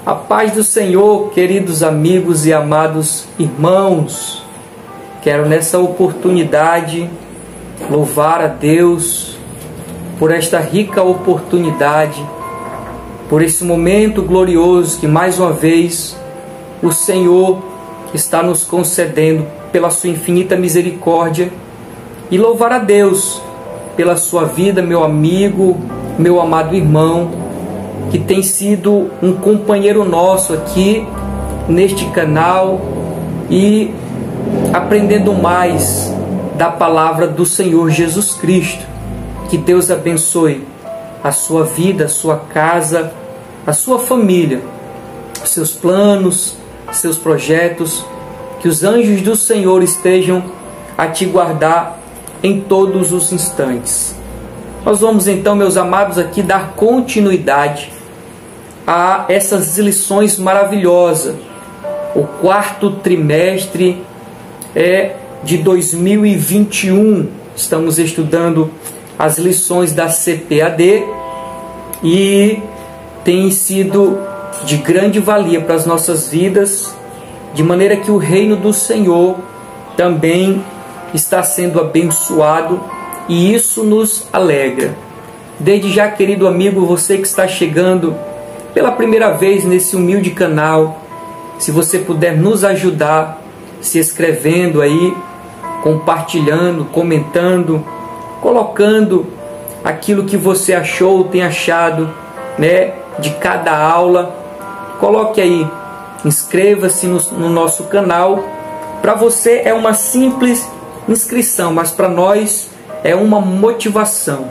A paz do Senhor, queridos amigos e amados irmãos. Quero nessa oportunidade louvar a Deus por esta rica oportunidade, por esse momento glorioso que mais uma vez o Senhor está nos concedendo pela sua infinita misericórdia, e louvar a Deus pela sua vida, meu amigo, meu amado irmão, que tem sido um companheiro nosso aqui neste canal e aprendendo mais da palavra do Senhor Jesus Cristo. Que Deus abençoe a sua vida, a sua casa, a sua família, seus planos, seus projetos. Que os anjos do Senhor estejam a te guardar em todos os instantes. Nós vamos então, meus amados, aqui dar continuidade a essas lições maravilhosas. O quarto trimestre de 2021. Estamos estudando as lições da CPAD e tem sido de grande valia para as nossas vidas, de maneira que o reino do Senhor também está sendo abençoado, e isso nos alegra. Desde já, querido amigo, você que está chegando pela primeira vez nesse humilde canal, se você puder nos ajudar se inscrevendo aí, compartilhando, comentando, colocando aquilo que você achou, tem achado, de cada aula. Coloque aí, inscreva-se no nosso canal. Para você é uma simples inscrição, mas para nós é uma motivação,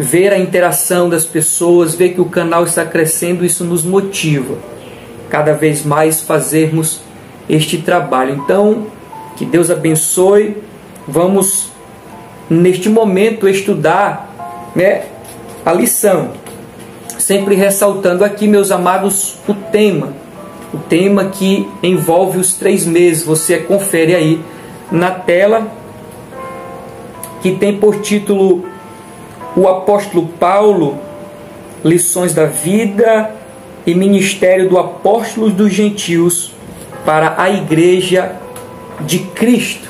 Ver a interação das pessoas, ver que o canal está crescendo, isso nos motiva cada vez mais fazermos este trabalho. Então, que Deus abençoe. Vamos neste momento estudar a lição, sempre ressaltando aqui, meus amados, o tema que envolve os 3 meses. Você confere aí na tela, que tem por título o apóstolo Paulo, lições da vida e ministério do apóstolo dos gentios para a igreja de Cristo.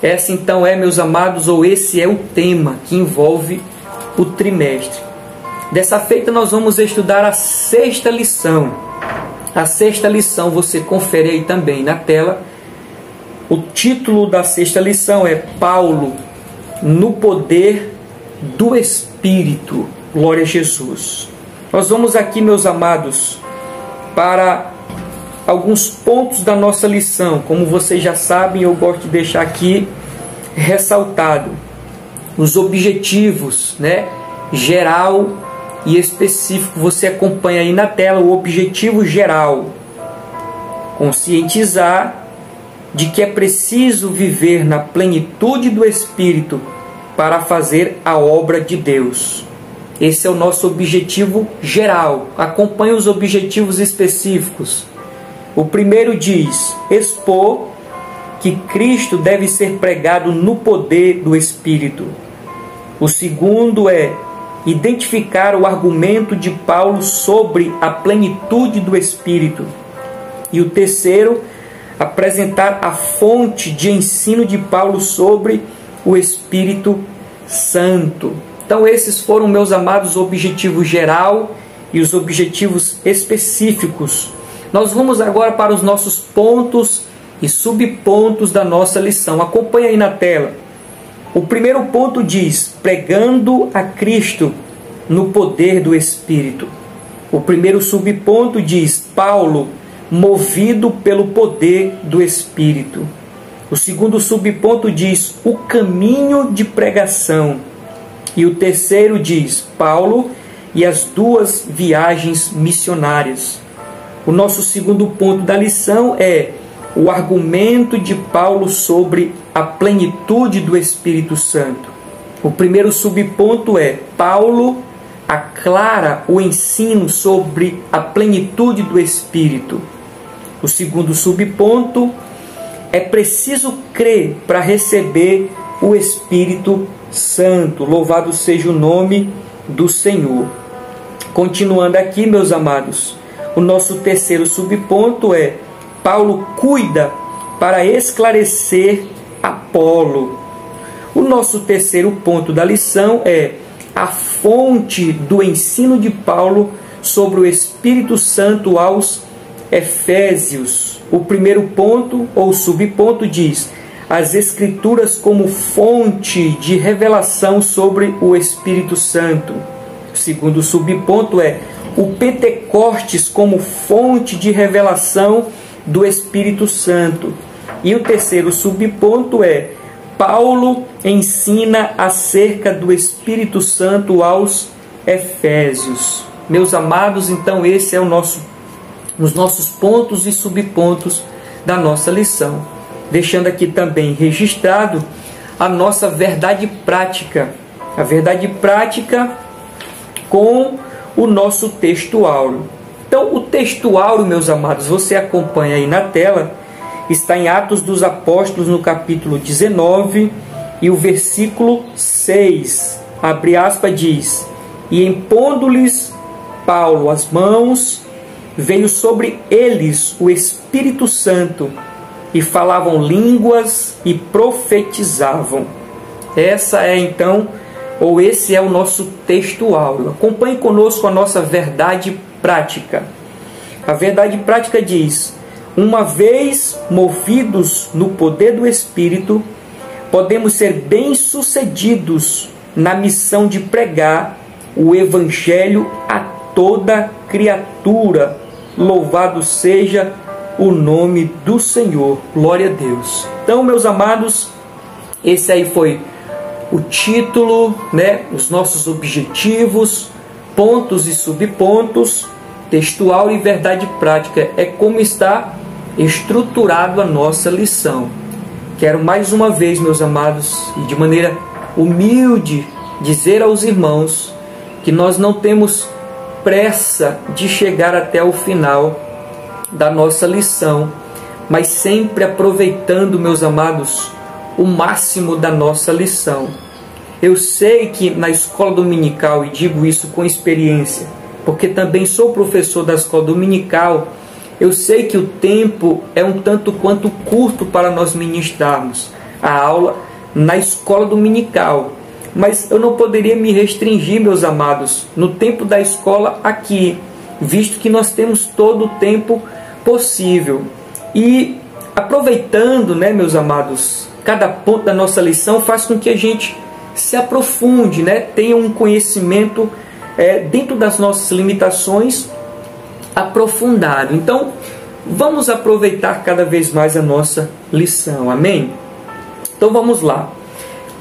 Essa então meus amados, ou esse é o tema que envolve o trimestre. Dessa feita nós vamos estudar a 6ª lição. A 6ª lição você confere aí também na tela. O título da 6ª lição é Paulo no poder do Espírito. Glória a Jesus. Nós vamos aqui, meus amados, para alguns pontos da nossa lição. Como vocês já sabem, eu gosto de deixar aqui ressaltado os objetivos, geral e específico. Você acompanha aí na tela o objetivo geral: conscientizar de que é preciso viver na plenitude do Espírito para fazer a obra de Deus. Esse é o nosso objetivo geral. Acompanhe os objetivos específicos. O primeiro diz: expor que Cristo deve ser pregado no poder do Espírito. O segundo é identificar o argumento de Paulo sobre a plenitude do Espírito. E o terceiro, apresentar a fonte de ensino de Paulo sobre o Espírito Santo. Então esses foram, meus amados, o objetivo geral e os objetivos específicos. Nós vamos agora para os nossos pontos e subpontos da nossa lição. Acompanhe aí na tela. O primeiro ponto diz: pregando a Cristo no poder do Espírito. O primeiro subponto diz: Paulo movido pelo poder do Espírito. O segundo subponto diz: o caminho de pregação. E o terceiro diz: Paulo e as 2 viagens missionárias. O nosso segundo ponto da lição é o argumento de Paulo sobre a plenitude do Espírito Santo. O primeiro subponto é: Paulo aclara o ensino sobre a plenitude do Espírito. O segundo subponto: é preciso crer para receber o Espírito Santo. Louvado seja o nome do Senhor. Continuando aqui, meus amados, o nosso terceiro subponto é: Paulo cuida para esclarecer Apolo. O nosso terceiro ponto da lição é a fonte do ensino de Paulo sobre o Espírito Santo aos Efésios. O primeiro ponto ou subponto diz: as Escrituras como fonte de revelação sobre o Espírito Santo. O segundo subponto é o Pentecostes como fonte de revelação do Espírito Santo. E o terceiro subponto é: Paulo ensina acerca do Espírito Santo aos Efésios. Meus amados, então esse é os nossos pontos e subpontos da nossa lição. Deixando aqui também registrado a nossa verdade prática. A verdade prática com o nosso texto áureo. Então, o texto áureo, meus amados, você acompanha aí na tela, está em Atos dos Apóstolos, no capítulo 19, e o versículo 6, abre aspas, diz: e impondo-lhes Paulo as mãos, veio sobre eles o Espírito Santo, e falavam línguas e profetizavam. Essa é então, ou esse é o nosso texto áureo. Acompanhe conosco a nossa verdade prática. A verdade prática diz: uma vez movidos no poder do Espírito, podemos ser bem-sucedidos na missão de pregar o Evangelho a toda criatura. Louvado seja o nome do Senhor. Glória a Deus. Então, meus amados, esse aí foi o título, os nossos objetivos, pontos e subpontos, textual e verdade prática. É como está estruturado a nossa lição. Quero mais uma vez, meus amados, e de maneira humilde, dizer aos irmãos que nós não temos pressa de chegar até o final da nossa lição, mas sempre aproveitando, meus amados, o máximo da nossa lição. Eu sei que na escola dominical, e digo isso com experiência, porque também sou professor da escola dominical, eu sei que o tempo é um tanto quanto curto para nós ministrarmos a aula na escola dominical. Mas eu não poderia me restringir, meus amados, no tempo da escola aqui, visto que nós temos todo o tempo possível. E aproveitando, meus amados, cada ponto da nossa lição faz com que a gente se aprofunde, tenha um conhecimento dentro das nossas limitações aprofundado. Então, vamos aproveitar cada vez mais a nossa lição, amém? Então vamos lá.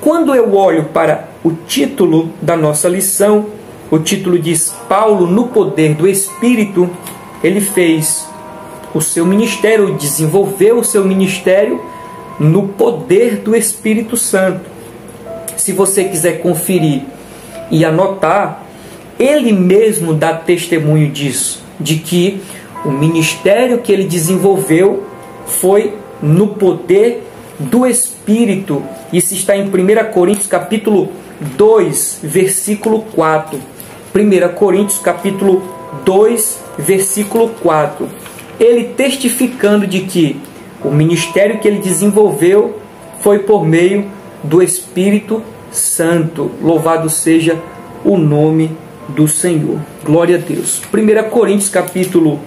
Quando eu olho para o título da nossa lição, o título diz: Paulo no poder do Espírito. Ele fez o seu ministério, desenvolveu o seu ministério no poder do Espírito Santo. Se você quiser conferir e anotar, ele mesmo dá testemunho disso, de que o ministério que ele desenvolveu foi no poder do Espírito. Isso está em 1 Coríntios capítulo 2, versículo 4. 1 Coríntios capítulo 2, versículo 4. Ele testificando de que o ministério que ele desenvolveu foi por meio do Espírito Santo. Louvado seja o nome do Senhor. Glória a Deus. 1 Coríntios capítulo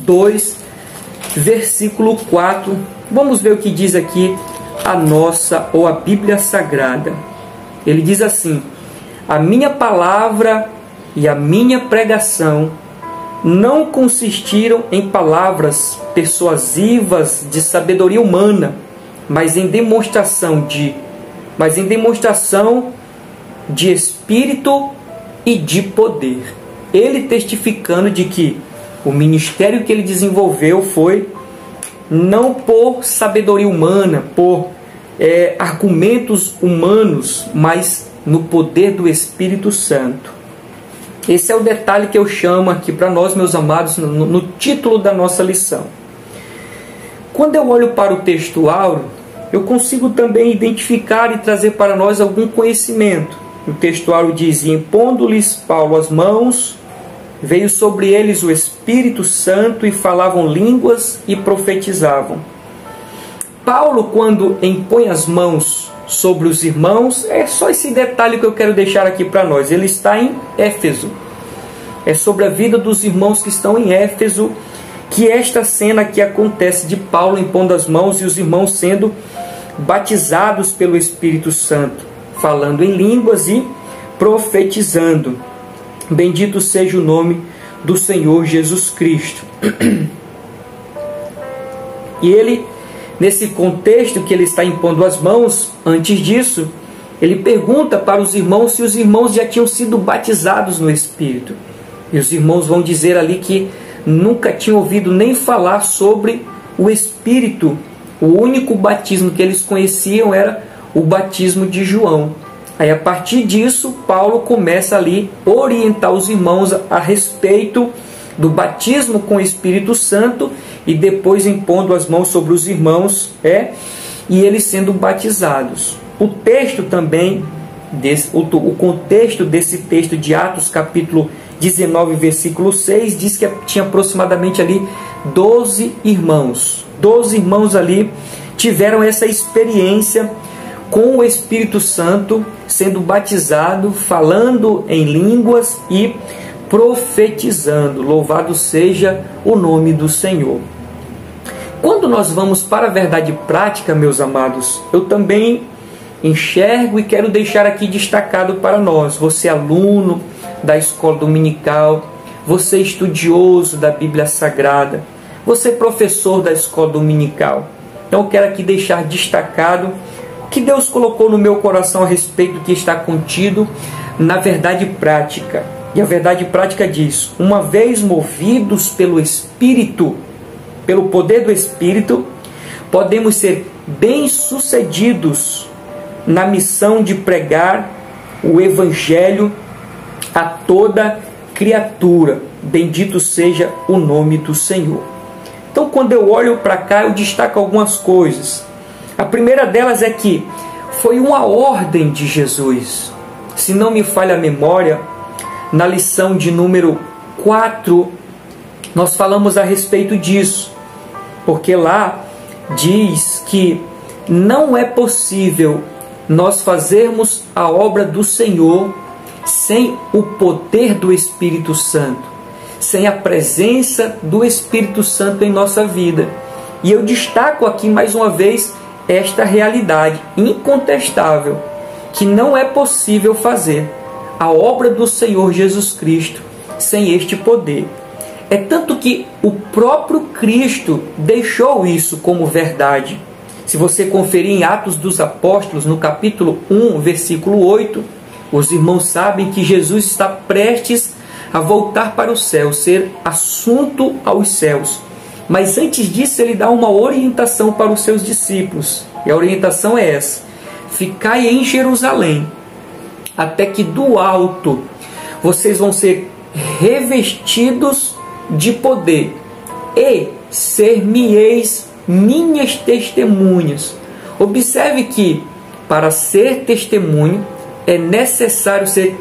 2, versículo 4. Vamos ver o que diz aqui a nossa ou a Bíblia Sagrada. Ele diz assim: a minha palavra e a minha pregação não consistiram em palavras persuasivas de sabedoria humana, mas em demonstração de Espírito e de poder. Ele testificando de que o ministério que ele desenvolveu foi não por sabedoria humana, por argumentos humanos, mas no poder do Espírito Santo. Esse é o detalhe que eu chamo aqui para nós, meus amados, no título da nossa lição. Quando eu olho para o texto áureo, eu consigo também identificar e trazer para nós algum conhecimento. O texto áureo diz: impondo-lhes Paulo as mãos, veio sobre eles o Espírito Santo e falavam línguas e profetizavam. Paulo, quando impõe as mãos sobre os irmãos, é só esse detalhe que eu quero deixar aqui para nós. Ele está em Éfeso. É sobre a vida dos irmãos que estão em Éfeso que esta cena aqui acontece, de Paulo impondo as mãos e os irmãos sendo batizados pelo Espírito Santo, falando em línguas e profetizando. Bendito seja o nome do Senhor Jesus Cristo. E ele, nesse contexto que ele está impondo as mãos, antes disso, ele pergunta para os irmãos se os irmãos já tinham sido batizados no Espírito. E os irmãos vão dizer ali que nunca tinham ouvido nem falar sobre o Espírito. O único batismo que eles conheciam era o batismo de João. Aí, a partir disso, Paulo começa ali a orientar os irmãos a respeito do batismo com o Espírito Santo e depois impondo as mãos sobre os irmãos e eles sendo batizados. O texto também, o contexto desse texto de Atos capítulo 19, versículo 6, diz que tinha aproximadamente ali 12 irmãos. 12 irmãos ali tiveram essa experiência com o Espírito Santo, sendo batizado, falando em línguas e profetizando. Louvado seja o nome do Senhor. Quando nós vamos para a verdade prática, meus amados, eu também enxergo e quero deixar aqui destacado para nós, você aluno da escola dominical, você estudioso da Bíblia Sagrada, você professor da escola dominical. Então eu quero aqui deixar destacado o que Deus colocou no meu coração a respeito do que está contido na verdade prática. E a verdade prática diz: uma vez movidos pelo Espírito, pelo poder do Espírito, podemos ser bem-sucedidos na missão de pregar o Evangelho a toda criatura. Bendito seja o nome do Senhor. Então, quando eu olho para cá, eu destaco algumas coisas. A primeira delas é que foi uma ordem de Jesus. Se não me falha a memória, na lição de número 4, nós falamos a respeito disso. Porque lá diz que não é possível nós fazermos a obra do Senhor sem o poder do Espírito Santo, sem a presença do Espírito Santo em nossa vida. E eu destaco aqui mais uma vez esta realidade incontestável, que não é possível fazer a obra do Senhor Jesus Cristo sem este poder. É tanto que o próprio Cristo deixou isso como verdade. Se você conferir em Atos dos Apóstolos, no capítulo 1, versículo 8, os irmãos sabem que Jesus está prestes a voltar para o céu, ser assunto aos céus. Mas antes disso, ele dá uma orientação para os seus discípulos. E a orientação é essa: ficai em Jerusalém, até que do alto vocês vão ser revestidos de poder, e ser-me-eis minhas testemunhas. Observe que para ser testemunho é necessário ser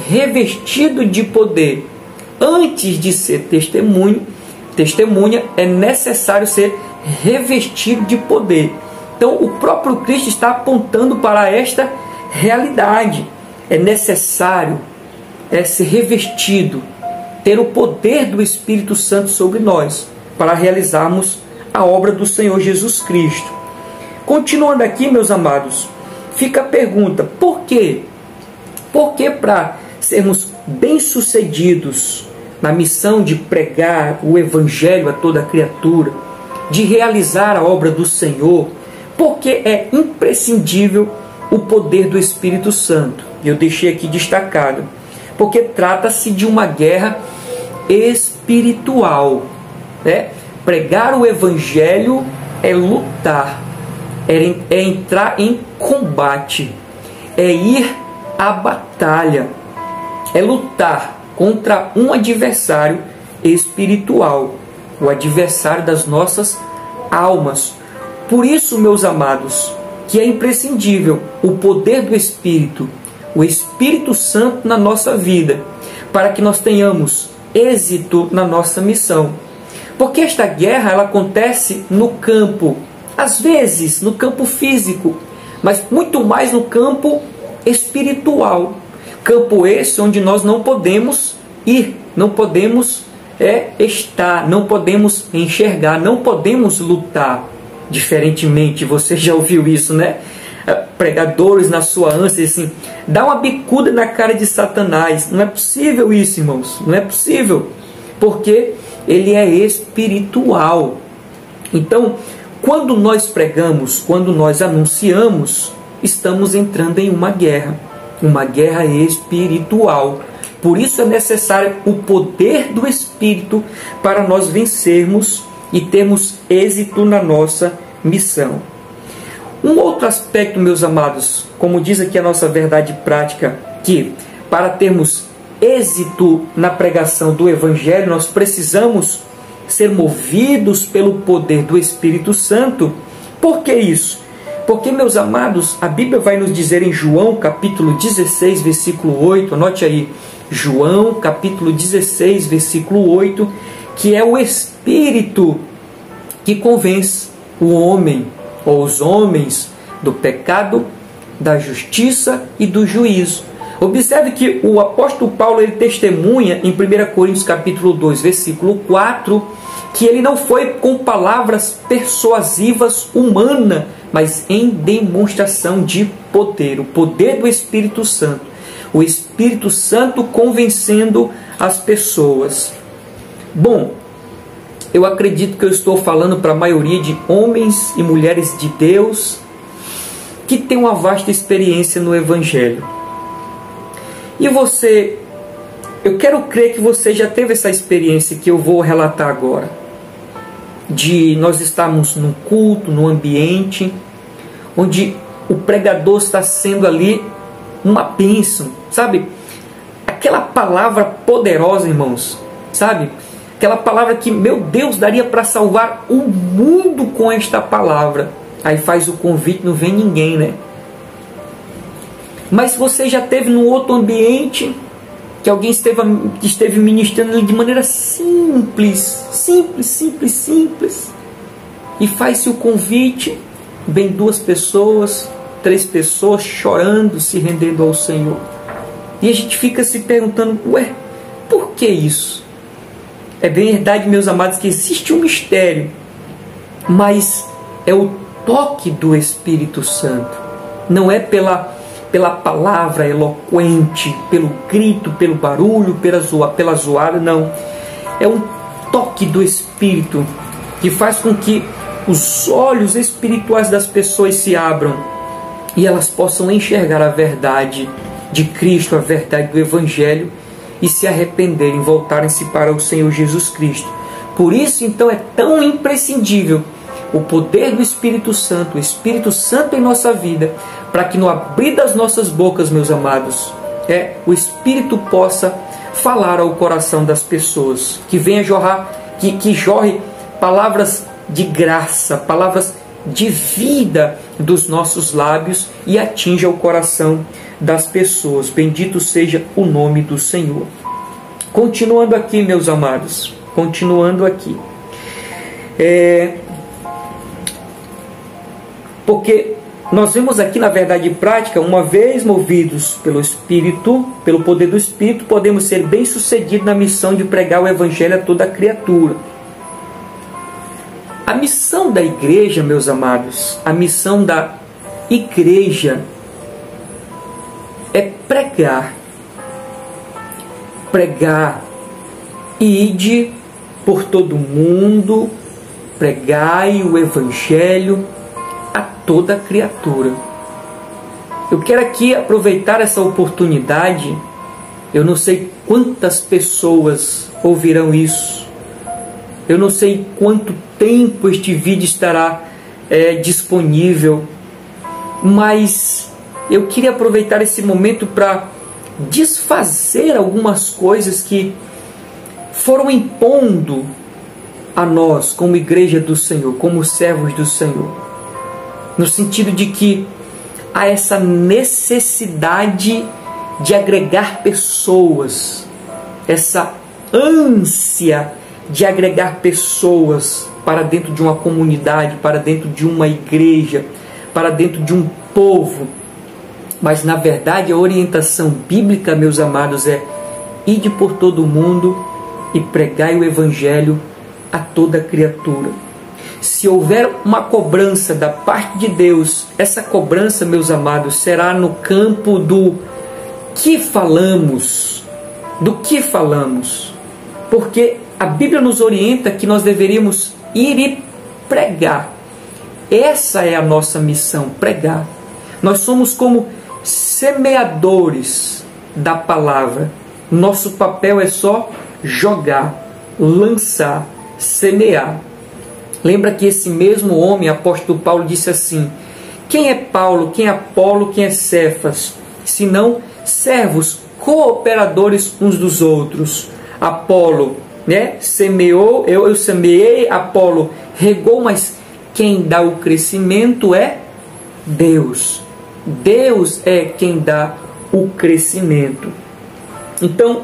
revestido de poder. Antes de ser testemunha, é necessário ser revestido de poder. Então o próprio Cristo está apontando para esta realidade. É necessário ser revestido, ter o poder do Espírito Santo sobre nós, para realizarmos a obra do Senhor Jesus Cristo. Continuando aqui, meus amados, fica a pergunta: por quê? Porque para sermos bem-sucedidos na missão de pregar o Evangelho a toda criatura, de realizar a obra do Senhor, porque é imprescindível o poder do Espírito Santo. Eu deixei aqui destacado, porque trata-se de uma guerra espiritual. Pregar o Evangelho é lutar, é entrar em combate, é ir à batalha, é lutar contra um adversário espiritual, o adversário das nossas almas. Por isso, meus amados, que é imprescindível o poder do Espírito, o Espírito Santo na nossa vida, para que nós tenhamos êxito na nossa missão. Porque esta guerra ela acontece no campo, às vezes no campo físico, mas muito mais no campo espiritual. Campo esse onde nós não podemos ir, não podemos estar, não podemos enxergar, não podemos lutar. Diferentemente, você já ouviu isso, né? Pregadores na sua ânsia, assim, dá uma bicuda na cara de Satanás. Não é possível isso, irmãos, não é possível, porque ele é espiritual. Então, quando nós pregamos, quando nós anunciamos, estamos entrando em uma guerra espiritual. Por isso é necessário o poder do Espírito para nós vencermos e termos êxito na nossa missão. Um outro aspecto, meus amados, como diz aqui a nossa verdade prática, que para termos êxito na pregação do Evangelho, nós precisamos ser movidos pelo poder do Espírito Santo. Por que isso? Porque, meus amados, a Bíblia vai nos dizer em João, capítulo 16, versículo 8, anote aí, João, capítulo 16, versículo 8, que é o Espírito que convence o homem, ou os homens, do pecado, da justiça e do juízo. Observe que o apóstolo Paulo ele testemunha em 1 Coríntios capítulo 2, versículo 4, que ele não foi com palavras persuasivas humanas, mas em demonstração de poder, o poder do Espírito Santo. O Espírito Santo convencendo as pessoas. Bom, eu acredito que eu estou falando para a maioria de homens e mulheres de Deus que tem uma vasta experiência no Evangelho. E você, eu quero crer que você já teve essa experiência que eu vou relatar agora. De nós estarmos num culto, num ambiente onde o pregador está sendo ali uma bênção, sabe? Aquela palavra poderosa, irmãos, sabe? Aquela palavra que, meu Deus, daria para salvar o mundo com esta palavra. Aí faz o convite, não vem ninguém, né? Mas você já teve num outro ambiente que alguém esteve ministrando de maneira simples, e faz-se o convite, vem 2 pessoas, 3 pessoas chorando, se rendendo ao Senhor. E a gente fica se perguntando, ué, por que isso? É verdade, meus amados, que existe um mistério, mas é o toque do Espírito Santo. Não é pela palavra eloquente, pelo grito, pelo barulho, pela zoada, não. É um toque do Espírito que faz com que os olhos espirituais das pessoas se abram e elas possam enxergar a verdade de Cristo, a verdade do Evangelho, e se arrependerem, voltarem-se para o Senhor Jesus Cristo. Por isso, então, é tão imprescindível o poder do Espírito Santo, o Espírito Santo em nossa vida, para que no abrir das nossas bocas, meus amados, o Espírito possa falar ao coração das pessoas, que venha jorrar, que jorre palavras de graça, palavras de vida dos nossos lábios e atinja o coração das pessoas. Bendito seja o nome do Senhor. Continuando aqui, meus amados, continuando aqui. Porque nós vemos aqui na verdade prática, uma vez movidos pelo Espírito, pelo poder do Espírito, podemos ser bem-sucedidos na missão de pregar o Evangelho a toda criatura. A missão da igreja, meus amados, a missão da igreja é pregar. Pregar. Ide por todo mundo, pregai o Evangelho a toda criatura. Eu quero aqui aproveitar essa oportunidade. Eu não sei quantas pessoas ouvirão isso. Eu não sei quanto tempo este vídeo estará disponível. Mas eu queria aproveitar esse momento para desfazer algumas coisas que foram impondo a nós como igreja do Senhor, como servos do Senhor. No sentido de que há essa necessidade de agregar pessoas, essa ânsia de agregar pessoas para dentro de uma comunidade, para dentro de uma igreja, para dentro de um povo. Mas na verdade a orientação bíblica, meus amados, é: ide por todo o mundo e pregai o evangelho a toda criatura. Se houver uma cobrança da parte de Deus, essa cobrança, meus amados, será no campo do que falamos, porque a Bíblia nos orienta que nós deveríamos ir e pregar. Essa é a nossa missão, pregar. Nós somos como semeadores da palavra. Nosso papel é só jogar, lançar, semear. Lembra que esse mesmo homem, apóstolo Paulo, disse assim: quem é Paulo, quem é Apolo, quem é Cefas, senão servos, cooperadores uns dos outros. Apolo, semeou, eu semeei, Apolo regou, mas quem dá o crescimento é Deus. Deus é quem dá o crescimento. Então,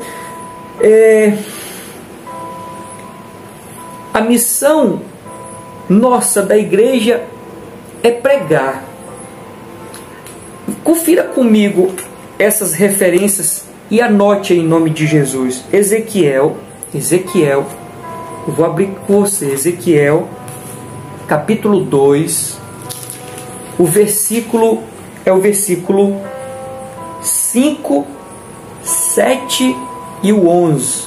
a missão nossa da igreja é pregar. Confira comigo essas referências e anote em nome de Jesus. Ezequiel, eu vou abrir com você, Ezequiel, capítulo 2, o versículo 5, 7 e o 11.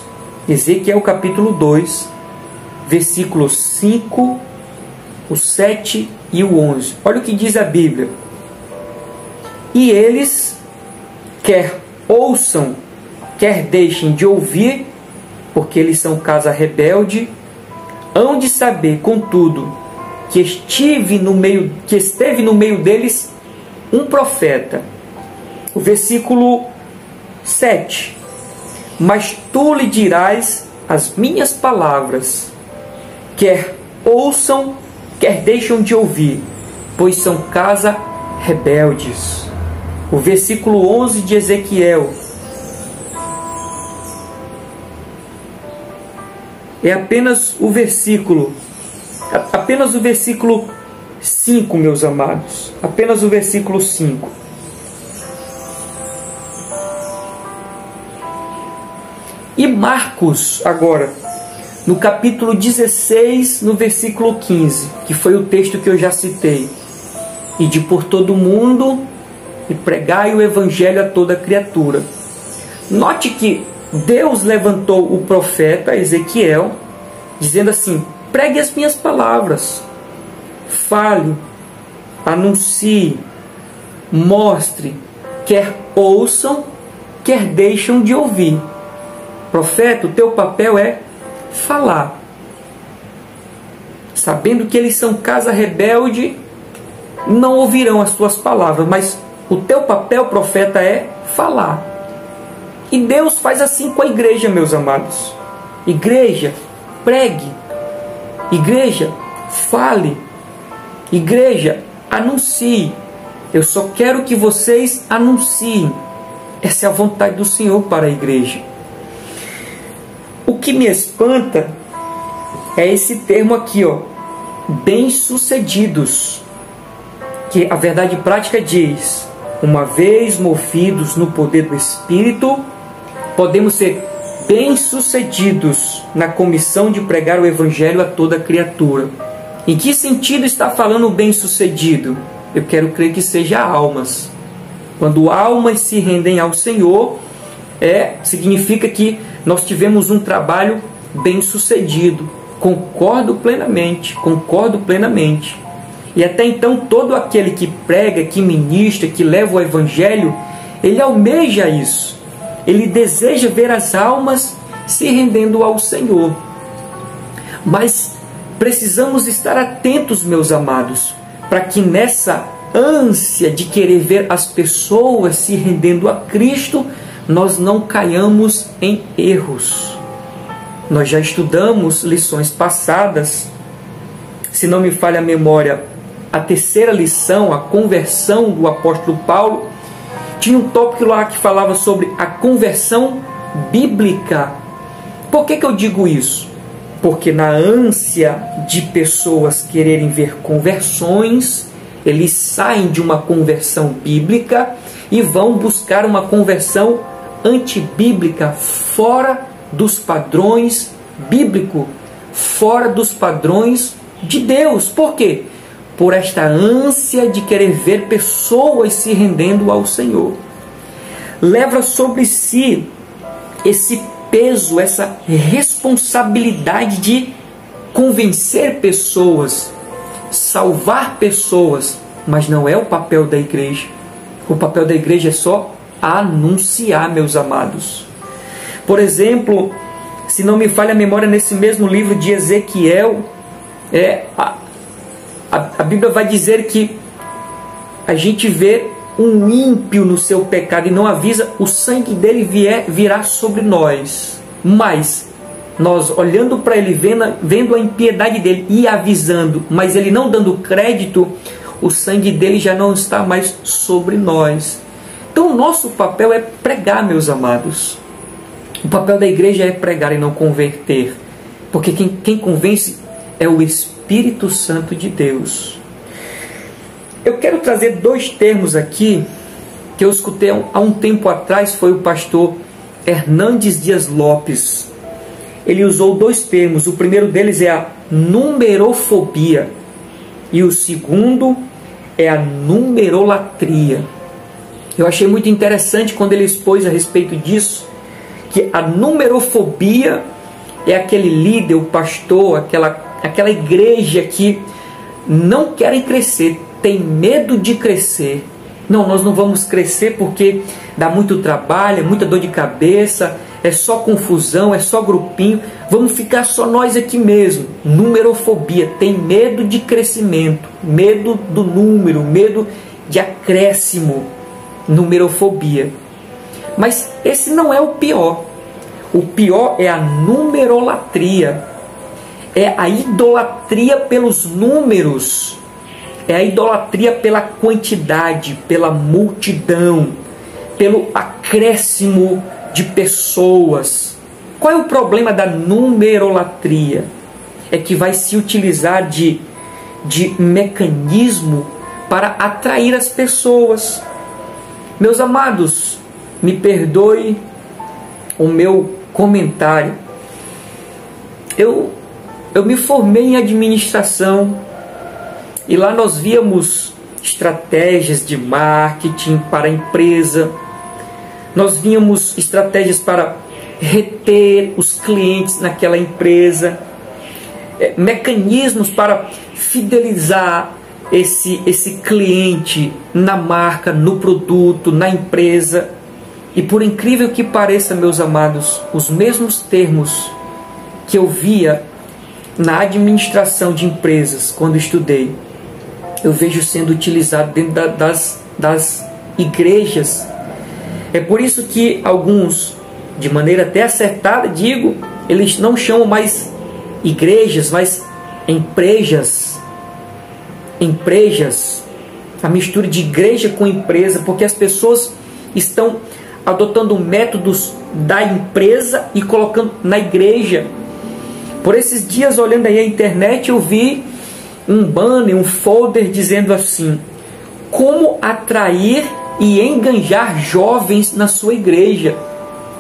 Ezequiel capítulo 2, versículos 5, o 7 e o 11. Olha o que diz a Bíblia. E eles, quer ouçam, quer deixem de ouvir, porque eles são casa rebelde, hão de saber, contudo, que esteve no meio deles um profeta. O versículo 7. Mas tu lhe dirás as minhas palavras, quer ouçam, quer deixam de ouvir, pois são casa rebeldes. O versículo 11 de Ezequiel é apenas o versículo 5, meus amados. Apenas o versículo 5. E Marcos, agora, no capítulo 16, no versículo 15, que foi o texto que eu já citei. Ide por todo mundo e pregai o evangelho a toda criatura. Note que Deus levantou o profeta Ezequiel, dizendo assim: pregue as minhas palavras, fale, anuncie, mostre, quer ouçam, quer deixam de ouvir. Profeta, o teu papel é falar, sabendo que eles são casa rebelde, não ouvirão as tuas palavras, mas o teu papel, profeta, é falar. E Deus faz assim com a igreja, meus amados. Igreja, pregue. Igreja, fale. Igreja, anuncie. Eu só quero que vocês anunciem. Essa é a vontade do Senhor para a igreja. O que me espanta é esse termo aqui, bem-sucedidos. Que a verdade prática diz: uma vez movidos no poder do Espírito, podemos ser bem-sucedidos na comissão de pregar o Evangelho a toda criatura. Em que sentido está falando bem-sucedido? Eu quero crer que seja almas. Quando almas se rendem ao Senhor, significa que nós tivemos um trabalho bem-sucedido. Concordo plenamente. E até então, todo aquele que prega, que ministra, que leva o Evangelho, ele almeja isso. Ele deseja ver as almas se rendendo ao Senhor. Mas precisamos estar atentos, meus amados, para que nessa ânsia de querer ver as pessoas se rendendo a Cristo, nós não caiamos em erros. Nós já estudamos lições passadas, se não me falha a memória, a terceira lição, a conversão do apóstolo Paulo, tinha um tópico lá que falava sobre a conversão bíblica. Por que eu digo isso? Porque na ânsia de pessoas quererem ver conversões, eles saem de uma conversão bíblica e vão buscar uma conversão antibíblica, fora dos padrões bíblicos, fora dos padrões de Deus. Por quê? Por esta ânsia de querer ver pessoas se rendendo ao Senhor. Leva sobre si esse peso, essa responsabilidade de convencer pessoas, salvar pessoas, mas não é o papel da igreja. O papel da igreja é só anunciar, meus amados. Por exemplo, se não me falha a memória, nesse mesmo livro de Ezequiel, a Bíblia vai dizer que a gente vê um ímpio no seu pecado e não avisa, o sangue dele virá sobre nós. Mas nós olhando para ele, vendo a impiedade dele e avisando, mas ele não dando crédito, o sangue dele já não está mais sobre nós. Então o nosso papel é pregar, meus amados. O papel da igreja é pregar e não converter, porque quem convence é o Espírito Santo de Deus. Eu quero trazer 2 termos aqui que eu escutei há um tempo atrás. Foi o pastor Hernandes Dias Lopes. Ele usou 2 termos. O primeiro deles é a numerofobia e o segundo é a numerolatria. Eu achei muito interessante quando ele expôs a respeito disso, que a numerofobia é aquele líder, o pastor, aquela igreja que não querem crescer, tem medo de crescer. Não, nós não vamos crescer porque dá muito trabalho, é muita dor de cabeça, é só confusão, é só grupinho, vamos ficar só nós aqui mesmo. Numerofobia, tem medo de crescimento, medo do número, medo de acréscimo, numerofobia. Mas esse não é o pior. O pior é a numerolatria, é a idolatria pelos números. É a idolatria pela quantidade, pela multidão, pelo acréscimo de pessoas. Qual é o problema da numerolatria? É que vai se utilizar de mecanismo para atrair as pessoas. Meus amados, me perdoe o meu comentário. Eu me formei em administração, e lá nós víamos estratégias de marketing para a empresa. Nós víamos estratégias para reter os clientes naquela empresa. Mecanismos para fidelizar esse cliente na marca, no produto, na empresa. E por incrível que pareça, meus amados, os mesmos termos que eu via na administração de empresas quando estudei, eu vejo sendo utilizado dentro das igrejas. É por isso que alguns, de maneira até acertada, digo, eles não chamam mais igrejas, mas empresas. Empresas. A mistura de igreja com empresa, porque as pessoas estão adotando métodos da empresa e colocando na igreja. Por esses dias, olhando aí a internet, eu vi um banner, um folder dizendo assim: como atrair e enganjar jovens na sua igreja.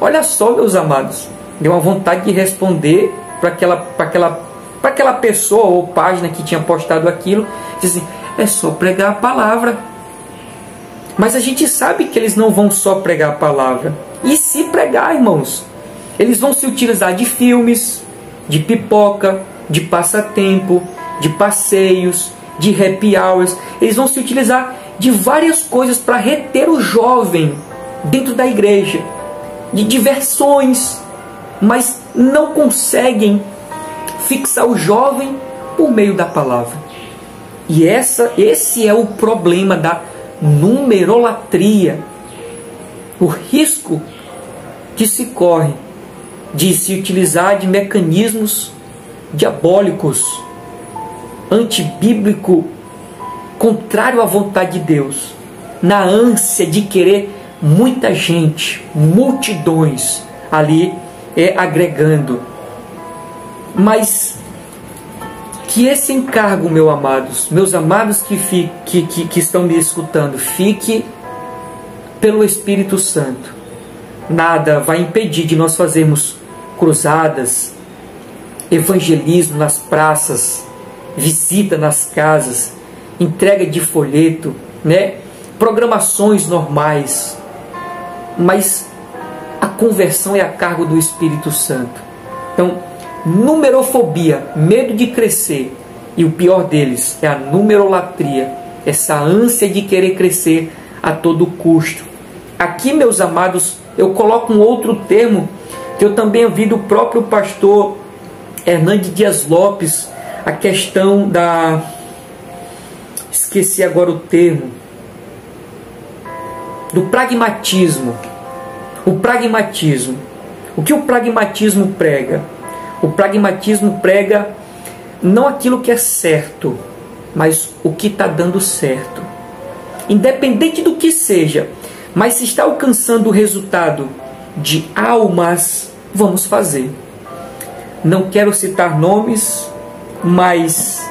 Olha só, meus amados, deu uma vontade de responder para aquela pessoa ou página que tinha postado aquilo, dizem, é só pregar a palavra. Mas a gente sabe que eles não vão só pregar a palavra. E se pregar, irmãos, eles vão se utilizar de filmes, de pipoca, de passatempo, de passeios, de happy hours. Eles vão se utilizar de várias coisas para reter o jovem dentro da igreja, de diversões, mas não conseguem fixar o jovem por meio da palavra. E esse é o problema da numerolatria, o risco que se corre de se utilizar de mecanismos diabólicos, antibíblico, contrário à vontade de Deus, na ânsia de querer muita gente, multidões ali agregando. Mas que esse encargo, meus amados que estão me escutando, fique pelo Espírito Santo. Nada vai impedir de nós fazermos cruzadas, evangelismo nas praças, visita nas casas, entrega de folheto, programações normais, mas a conversão é a cargo do Espírito Santo. Então, numerofobia, medo de crescer, e o pior deles é a numerolatria, essa ânsia de querer crescer a todo custo. Aqui, meus amados, eu coloco um outro termo que eu também ouvi do próprio pastor Hernandes Dias Lopes, a questão da... esqueci agora o termo. Do pragmatismo. O pragmatismo. O que o pragmatismo prega? O pragmatismo prega não aquilo que é certo, mas o que está dando certo. Independente do que seja, mas se está alcançando o resultado de almas, vamos fazer. Não quero citar nomes, mas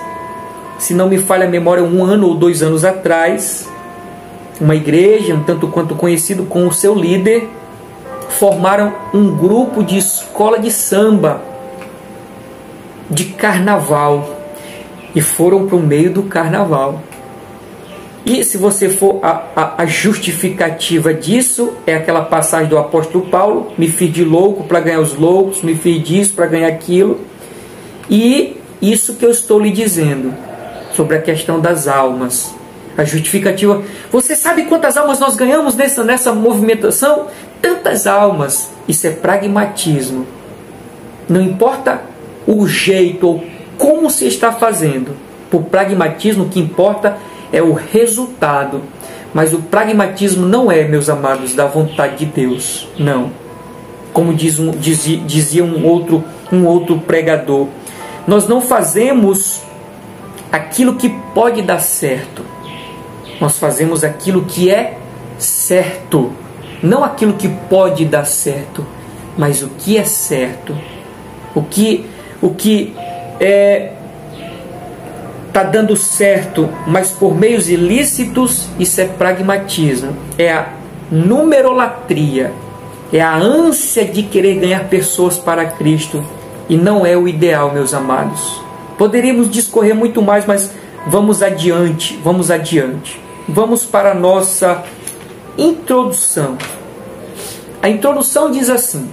se não me falha a memória, 1 ano ou 2 anos atrás, uma igreja, um tanto quanto conhecido, com o seu líder, formaram um grupo de escola de samba, de carnaval, e foram para o meio do carnaval. E se você for a justificativa disso, é aquela passagem do apóstolo Paulo: me fiz de louco para ganhar os loucos, me fiz disso para ganhar aquilo. E isso que eu estou lhe dizendo sobre a questão das almas. A justificativa: você sabe quantas almas nós ganhamos nessa movimentação? Tantas almas. Isso é pragmatismo. Não importa o jeito ou como se está fazendo. Por pragmatismo, o que importa é o resultado. Mas o pragmatismo não é, meus amados, da vontade de Deus. Não. Como dizia um outro pregador, nós não fazemos aquilo que pode dar certo. Nós fazemos aquilo que é certo. Não aquilo que pode dar certo, mas o que é certo. O que está dando certo, mas por meios ilícitos, isso é pragmatismo. É a numerolatria. É a ânsia de querer ganhar pessoas para Cristo. E não é o ideal, meus amados. Poderíamos discorrer muito mais, mas vamos adiante. Vamos para a nossa introdução. A introdução diz assim: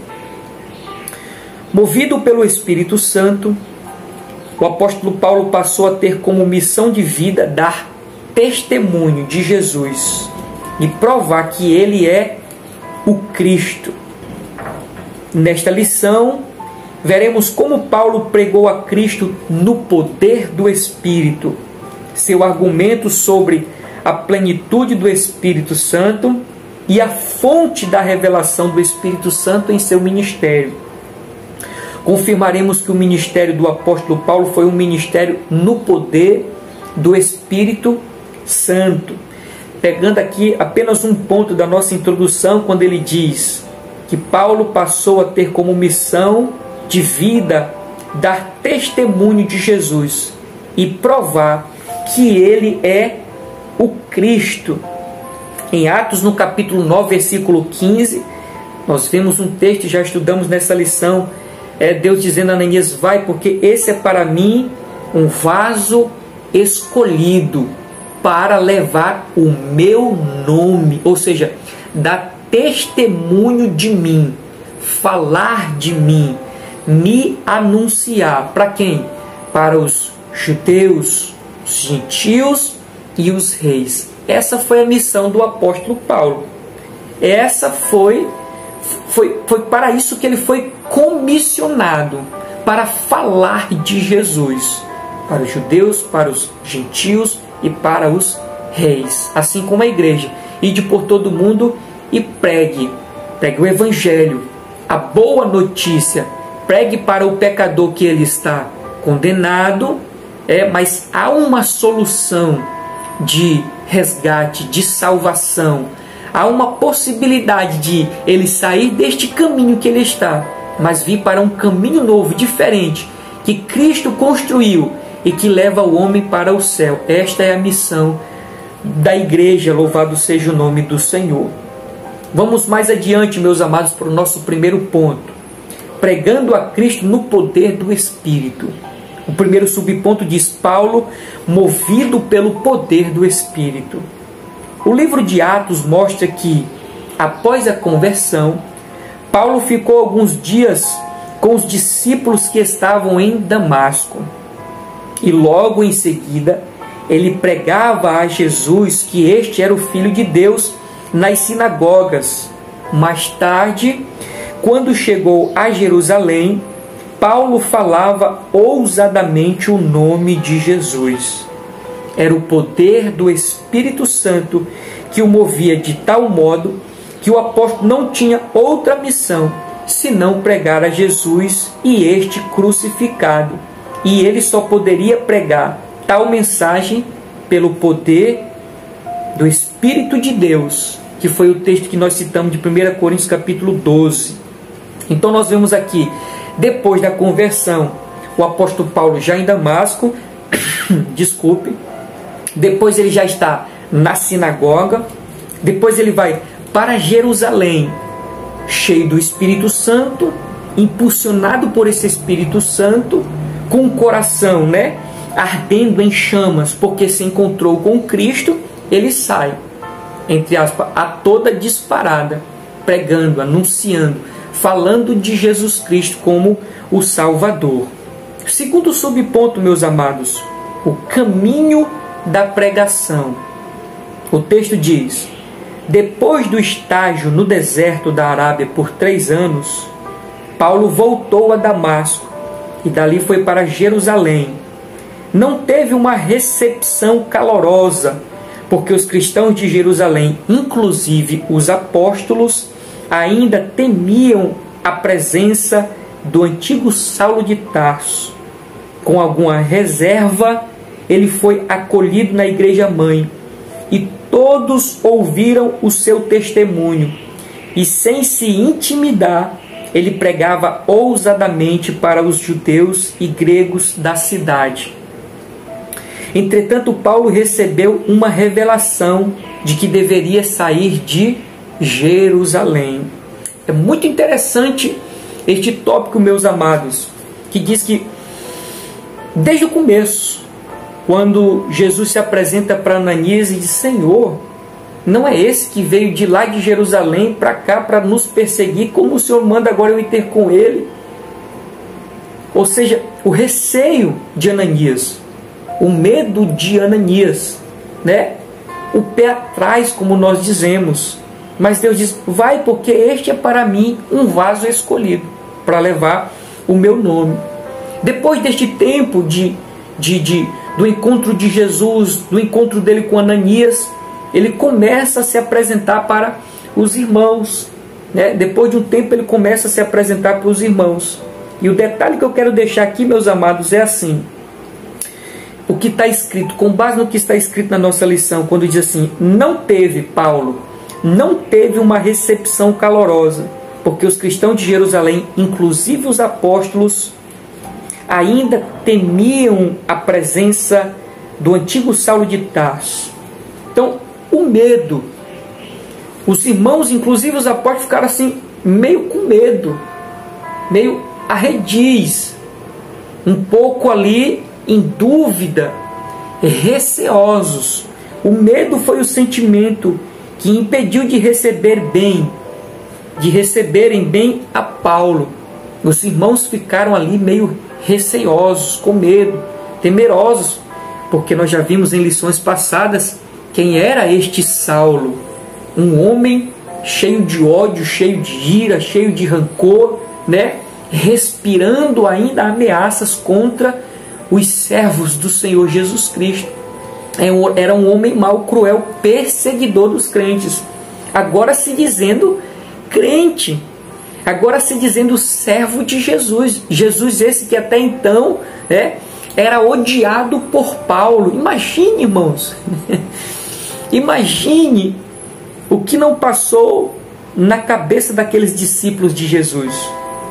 movido pelo Espírito Santo, o apóstolo Paulo passou a ter como missão de vida dar testemunho de Jesus e provar que ele é o Cristo. Nesta lição, veremos como Paulo pregou a Cristo no poder do Espírito, seu argumento sobre a plenitude do Espírito Santo e a fonte da revelação do Espírito Santo em seu ministério. Confirmaremos que o ministério do apóstolo Paulo foi um ministério no poder do Espírito Santo. Pegando aqui apenas um ponto da nossa introdução, quando ele diz que Paulo passou a ter como missão de vida dar testemunho de Jesus e provar que ele é o Cristo. Em Atos, no capítulo 9, versículo 15, nós vemos um texto, já estudamos nessa lição, Deus dizendo a Ananias: vai, porque esse é para mim um vaso escolhido para levar o meu nome, ou seja, dar testemunho de mim, falar de mim, me anunciar. Para quem? Para os judeus, os gentios e os reis. Essa foi a missão do apóstolo Paulo. Essa foi para isso que ele foi comissionado, para falar de Jesus para os judeus, para os gentios e para os reis. Assim como a igreja: ide por todo mundo e pregue o evangelho, a boa notícia. Pregue para o pecador que ele está condenado, mas há uma solução de resgate, de salvação. Há uma possibilidade de ele sair deste caminho que ele está mas vir para um caminho novo, diferente, que Cristo construiu e que leva o homem para o céu. Esta é a missão da igreja, louvado seja o nome do Senhor. Vamos mais adiante, meus amados, para o nosso primeiro ponto. Pregando a Cristo no poder do Espírito. O primeiro subponto diz: Paulo, movido pelo poder do Espírito. O livro de Atos mostra que, após a conversão, Paulo ficou alguns dias com os discípulos que estavam em Damasco. E logo em seguida, ele pregava a Jesus que este era o Filho de Deus nas sinagogas. Mais tarde, quando chegou a Jerusalém, Paulo falava ousadamente o nome de Jesus. Era o poder do Espírito Santo que o movia de tal modo que o apóstolo não tinha outra missão senão pregar a Jesus e este crucificado. E ele só poderia pregar tal mensagem pelo poder do Espírito de Deus, que foi o texto que nós citamos de 1 Coríntios capítulo 12. Então nós vemos aqui, depois da conversão, o apóstolo Paulo já em Damasco, depois ele já está na sinagoga, depois ele vai para Jerusalém, cheio do Espírito Santo, impulsionado por esse Espírito Santo, com o coração, ardendo em chamas, porque se encontrou com Cristo. Ele sai, entre aspas, a toda disparada, pregando, anunciando, falando de Jesus Cristo como o Salvador. Segundo subponto, meus amados, o caminho da pregação. O texto diz: depois do estágio no deserto da Arábia por 3 anos, Paulo voltou a Damasco e dali foi para Jerusalém. Não teve uma recepção calorosa, porque os cristãos de Jerusalém, inclusive os apóstolos, ainda temiam a presença do antigo Saulo de Tarso. Com alguma reserva, ele foi acolhido na igreja mãe e todos ouviram o seu testemunho. E sem se intimidar, ele pregava ousadamente para os judeus e gregos da cidade. Entretanto, Paulo recebeu uma revelação de que deveria sair de Jerusalém. É muito interessante este tópico, meus amados, que diz que desde o começo, quando Jesus se apresenta para Ananias e diz: Senhor, não é esse que veio de lá de Jerusalém para cá para nos perseguir, como o Senhor manda agora eu ir ter com ele? Ou seja, o receio de Ananias, o medo de Ananias, o pé atrás, como nós dizemos. Mas Deus diz: vai, porque este é para mim um vaso escolhido para levar o meu nome. Depois deste tempo do encontro de Jesus, do encontro dele com Ananias, ele começa a se apresentar para os irmãos. Depois de um tempo ele começa a se apresentar para os irmãos. E o detalhe que eu quero deixar aqui, meus amados, é assim: o que está escrito, com base no que está escrito na nossa lição, quando diz assim: Paulo não teve uma recepção calorosa, porque os cristãos de Jerusalém, inclusive os apóstolos, ainda temiam a presença do antigo Saulo de Tarso. Então, o medo, os irmãos, inclusive os apóstolos, ficaram assim, meio com medo, meio arredios, um pouco ali em dúvida, receosos. O medo foi o sentimento que impediu de receberem bem a Paulo. Os irmãos ficaram ali meio receosos, com medo, temerosos, porque nós já vimos em lições passadas quem era este Saulo. Um homem cheio de ódio, cheio de ira, cheio de rancor, respirando ainda ameaças contra os servos do Senhor Jesus Cristo. Era um homem mau, cruel, perseguidor dos crentes. Agora se dizendo crente, agora se dizendo servo de Jesus. Jesus esse que até então era odiado por Paulo. Imagine, irmãos, imagine o que não passou na cabeça daqueles discípulos de Jesus.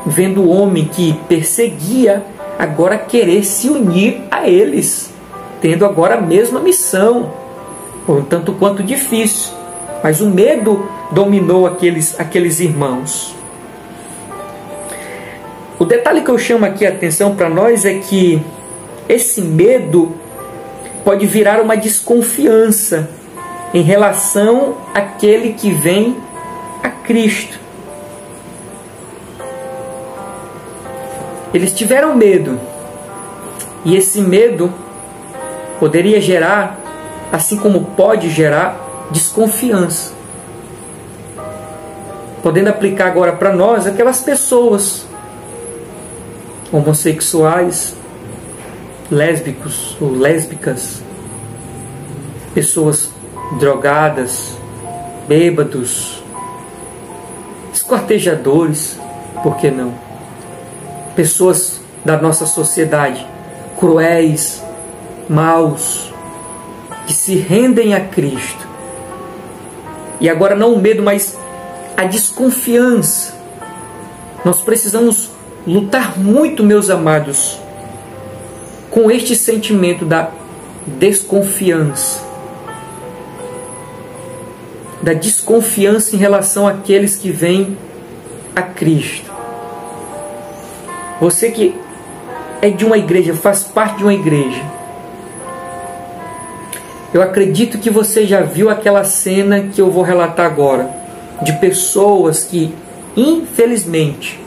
vendo o homem que perseguia agora querer se unir a eles, tendo agora a mesma missão, por um tanto quanto difícil, mas o medo dominou aqueles irmãos. O detalhe que eu chamo aqui a atenção para nós é que esse medo pode virar uma desconfiança em relação àquele que vem a Cristo. Eles tiveram medo, e esse medo poderia gerar, assim como pode gerar, desconfiança. Podendo aplicar agora para nós aquelas pessoas homossexuais, lésbicos ou lésbicas, pessoas drogadas, bêbados, esquartejadores, por que não? Pessoas da nossa sociedade, cruéis, maus, que se rendem a Cristo. E agora não o medo, mas a desconfiança. Nós precisamos lutar muito, meus amados, com este sentimento da desconfiança. Da desconfiança em relação àqueles que vêm a Cristo. Você que é de uma igreja, faz parte de uma igreja, eu acredito que você já viu aquela cena que eu vou relatar agora, de pessoas que, infelizmente,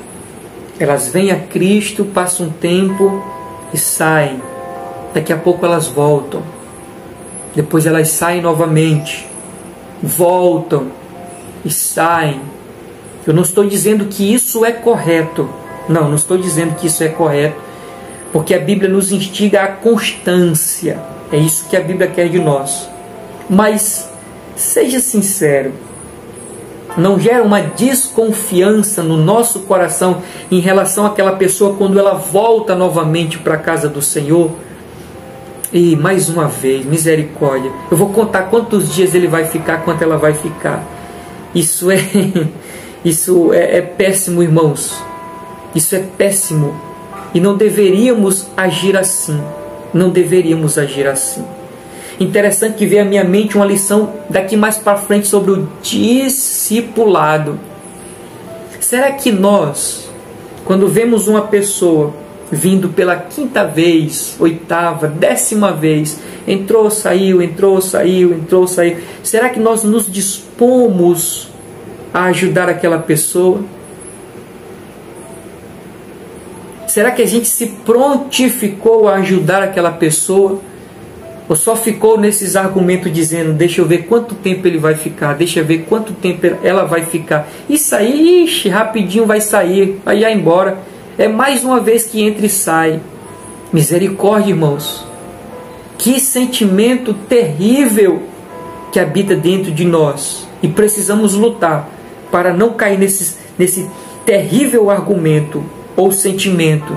elas vêm a Cristo, passam um tempo e saem. Daqui a pouco elas voltam. Depois elas saem novamente, voltam e saem. Eu não estou dizendo que isso é correto. Não estou dizendo que isso é correto, porque a Bíblia nos instiga à constância. É isso que a Bíblia quer de nós. Mas, seja sincero, não gera uma desconfiança no nosso coração em relação àquela pessoa quando ela volta novamente para a casa do Senhor? E mais uma vez, misericórdia, eu vou contar quantos dias ele vai ficar, quanto ela vai ficar. Isso é péssimo, irmãos. Isso é péssimo. E não deveríamos agir assim. Não deveríamos agir assim. Interessante que veio à minha mente uma lição daqui mais para frente sobre o discipulado. Será que nós, quando vemos uma pessoa vindo pela 5ª vez, 8ª, 10ª vez, entrou, saiu, será que nós nos dispomos a ajudar aquela pessoa? Será que a gente se prontificou a ajudar aquela pessoa? Ou só ficou nesses argumentos dizendo, deixa eu ver quanto tempo ele vai ficar, deixa eu ver quanto tempo ela vai ficar. Isso aí, rapidinho vai sair, vai ir embora. É mais uma vez que entra e sai. Misericórdia, irmãos. Que sentimento terrível que habita dentro de nós. E precisamos lutar para não cair nesse terrível argumento ou sentimento,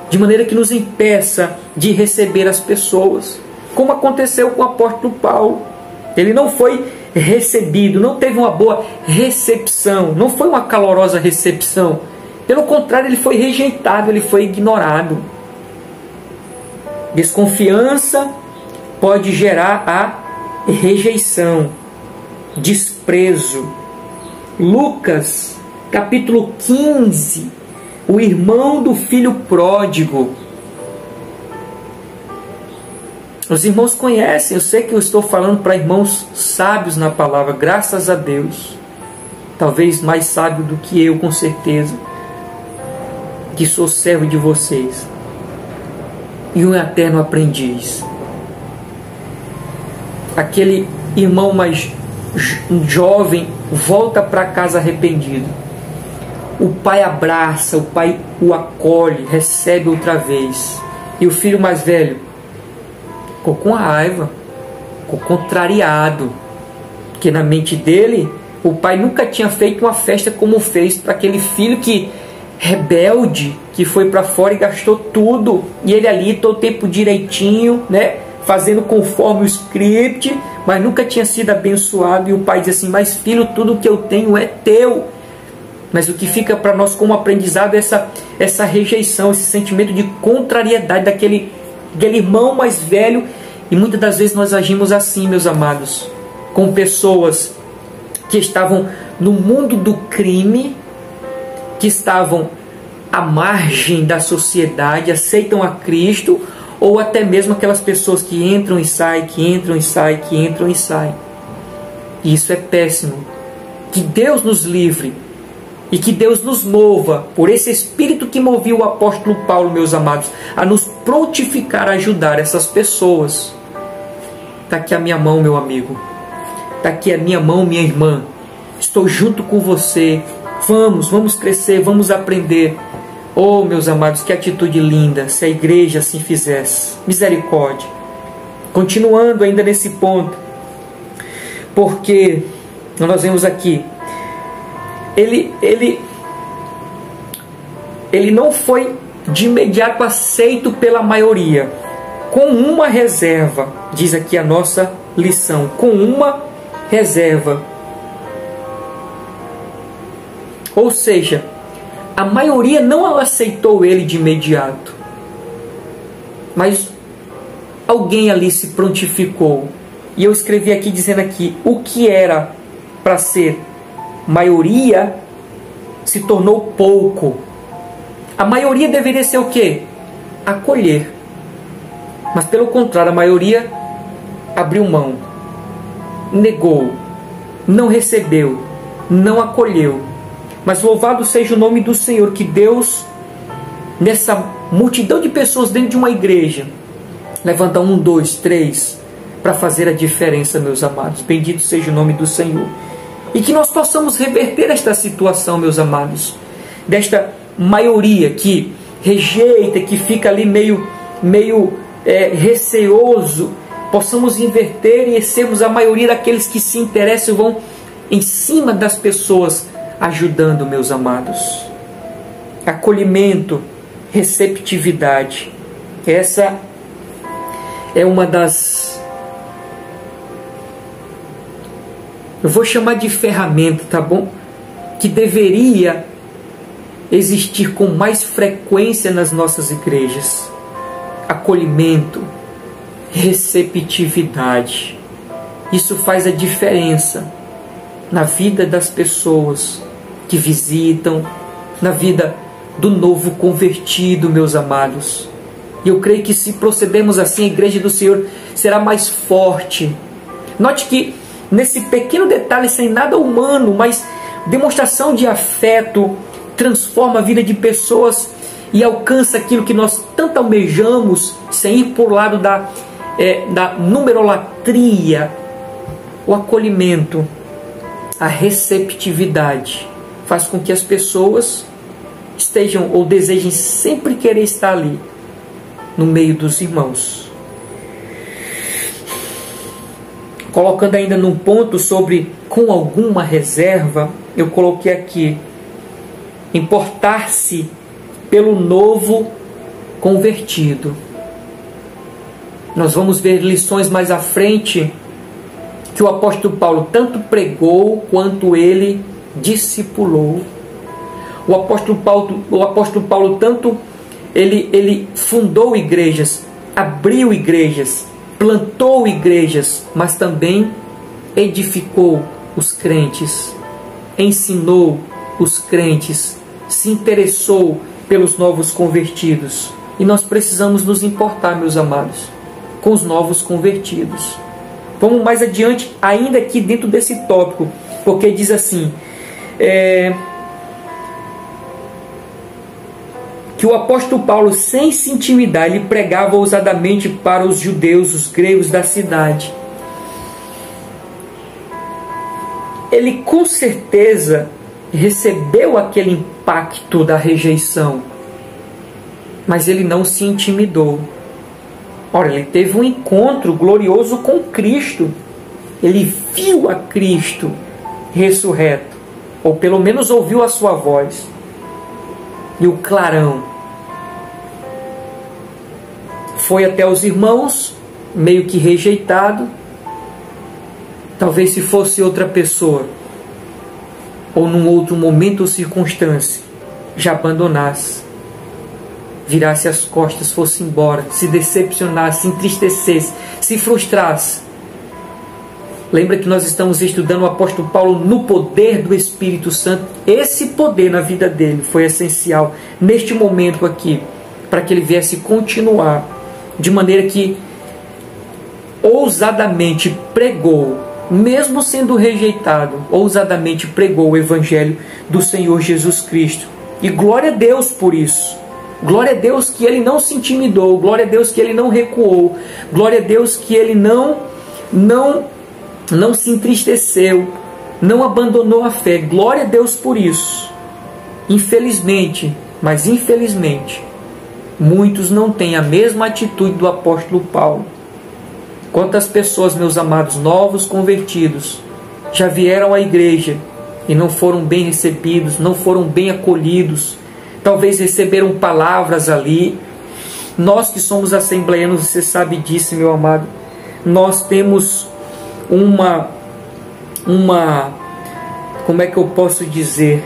de maneira que nos impeça de receber as pessoas, como aconteceu com o apóstolo Paulo. Ele não foi recebido, não teve uma boa recepção, não foi uma calorosa recepção. Pelo contrário, ele foi rejeitado, ele foi ignorado. Desconfiança pode gerar a rejeição, desprezo. Lucas, capítulo 15, o irmão do filho pródigo. Os irmãos conhecem, eu sei que eu estou falando para irmãos sábios na palavra, graças a Deus. Talvez mais sábio do que eu, com certeza, que sou servo de vocês. E um eterno aprendiz. Aquele irmão mais jovem volta para casa arrependido. O pai abraça, o pai o acolhe, recebe outra vez. E o filho mais velho ficou com raiva, ficou contrariado. Porque na mente dele, o pai nunca tinha feito uma festa como fez para aquele filho que rebelde, que foi para fora e gastou tudo. E ele ali todo o tempo direitinho, né? Fazendo conforme o script, mas nunca tinha sido abençoado. E o pai diz assim, mas filho, tudo que eu tenho é teu. Mas o que fica para nós como aprendizado é essa rejeição, esse sentimento de contrariedade daquele irmão mais velho. E muitas das vezes nós agimos assim, meus amados, com pessoas que estavam no mundo do crime, que estavam à margem da sociedade, aceitam a Cristo, ou até mesmo aquelas pessoas que entram e saem, que entram e saem, que entram e saem. E isso é péssimo. Que Deus nos livre e que Deus nos mova por esse Espírito que movia o apóstolo Paulo, meus amados, a nos prontificar a ajudar essas pessoas. Está aqui a minha mão, meu amigo. Está aqui a minha mão, minha irmã. Estou junto com você. Vamos crescer, vamos aprender. Oh, meus amados, que atitude linda, se a igreja assim fizesse. Misericórdia. Continuando ainda nesse ponto, porque nós vemos aqui, ele não foi de imediato aceito pela maioria, com uma reserva, diz aqui a nossa lição, com uma reserva. Ou seja, a maioria não aceitou ele de imediato, mas alguém ali se prontificou. E eu escrevi aqui dizendo aqui, o que era para ser maioria se tornou pouco. A maioria deveria ser o quê? Acolher. Mas pelo contrário, a maioria abriu mão, negou, não recebeu, não acolheu. Mas louvado seja o nome do Senhor, que Deus, nessa multidão de pessoas dentro de uma igreja, levanta 1, 2, 3 para fazer a diferença, meus amados. Bendito seja o nome do Senhor. E que nós possamos reverter esta situação, meus amados, desta maioria que rejeita, que fica ali meio receoso. Possamos inverter e sermos a maioria daqueles que se interessam e vão em cima das pessoas, ajudando, meus amados. Acolhimento, receptividade. Essa é uma das, eu vou chamar de ferramenta, tá bom? Que deveria existir com mais frequência nas nossas igrejas. Acolhimento, receptividade. Isso faz a diferença na vida das pessoas que visitam, na vida do novo convertido, meus amados. E eu creio que se procedermos assim, a igreja do Senhor será mais forte. Note que nesse pequeno detalhe, sem nada humano, mas demonstração de afeto, transforma a vida de pessoas e alcança aquilo que nós tanto almejamos, sem ir por lado da numerolatria. O acolhimento, a receptividade faz com que as pessoas estejam ou desejem sempre querer estar ali, no meio dos irmãos. Colocando ainda num ponto sobre com alguma reserva, eu coloquei aqui, importar-se pelo novo convertido. Nós vamos ver lições mais à frente que o apóstolo Paulo tanto pregou quanto ele discipulou. O apóstolo Paulo tanto ele fundou igrejas, abriu igrejas, plantou igrejas, mas também edificou os crentes, ensinou os crentes, se interessou pelos novos convertidos. E nós precisamos nos importar, meus amados, com os novos convertidos. Vamos mais adiante, ainda aqui dentro desse tópico, porque diz assim, que o apóstolo Paulo, sem se intimidar, ele pregava ousadamente para os judeus, os gregos da cidade. Ele com certeza recebeu aquele impacto da rejeição, mas ele não se intimidou. Ora, ele teve um encontro glorioso com Cristo. Ele viu a Cristo ressurreto, ou pelo menos ouviu a sua voz. E o clarão foi até os irmãos, meio que rejeitado. Talvez se fosse outra pessoa, ou num outro momento ou circunstância, já abandonasse, virasse as costas, fosse embora, se decepcionasse, se entristecesse, se frustrasse. Lembra que nós estamos estudando o apóstolo Paulo no poder do Espírito Santo. Esse poder na vida dele foi essencial neste momento aqui, para que ele viesse continuar, de maneira que ousadamente pregou, mesmo sendo rejeitado, ousadamente pregou o Evangelho do Senhor Jesus Cristo. E glória a Deus por isso. Glória a Deus que ele não se intimidou, glória a Deus que ele não recuou, glória a Deus que ele não se entristeceu, não abandonou a fé. Glória a Deus por isso. Infelizmente, mas infelizmente, muitos não têm a mesma atitude do apóstolo Paulo. Quantas pessoas, meus amados, novos convertidos, já vieram à igreja e não foram bem recebidos, não foram bem acolhidos, talvez receberam palavras ali. Nós que somos assembleianos, você sabe disso, meu amado, nós temos como é que eu posso dizer,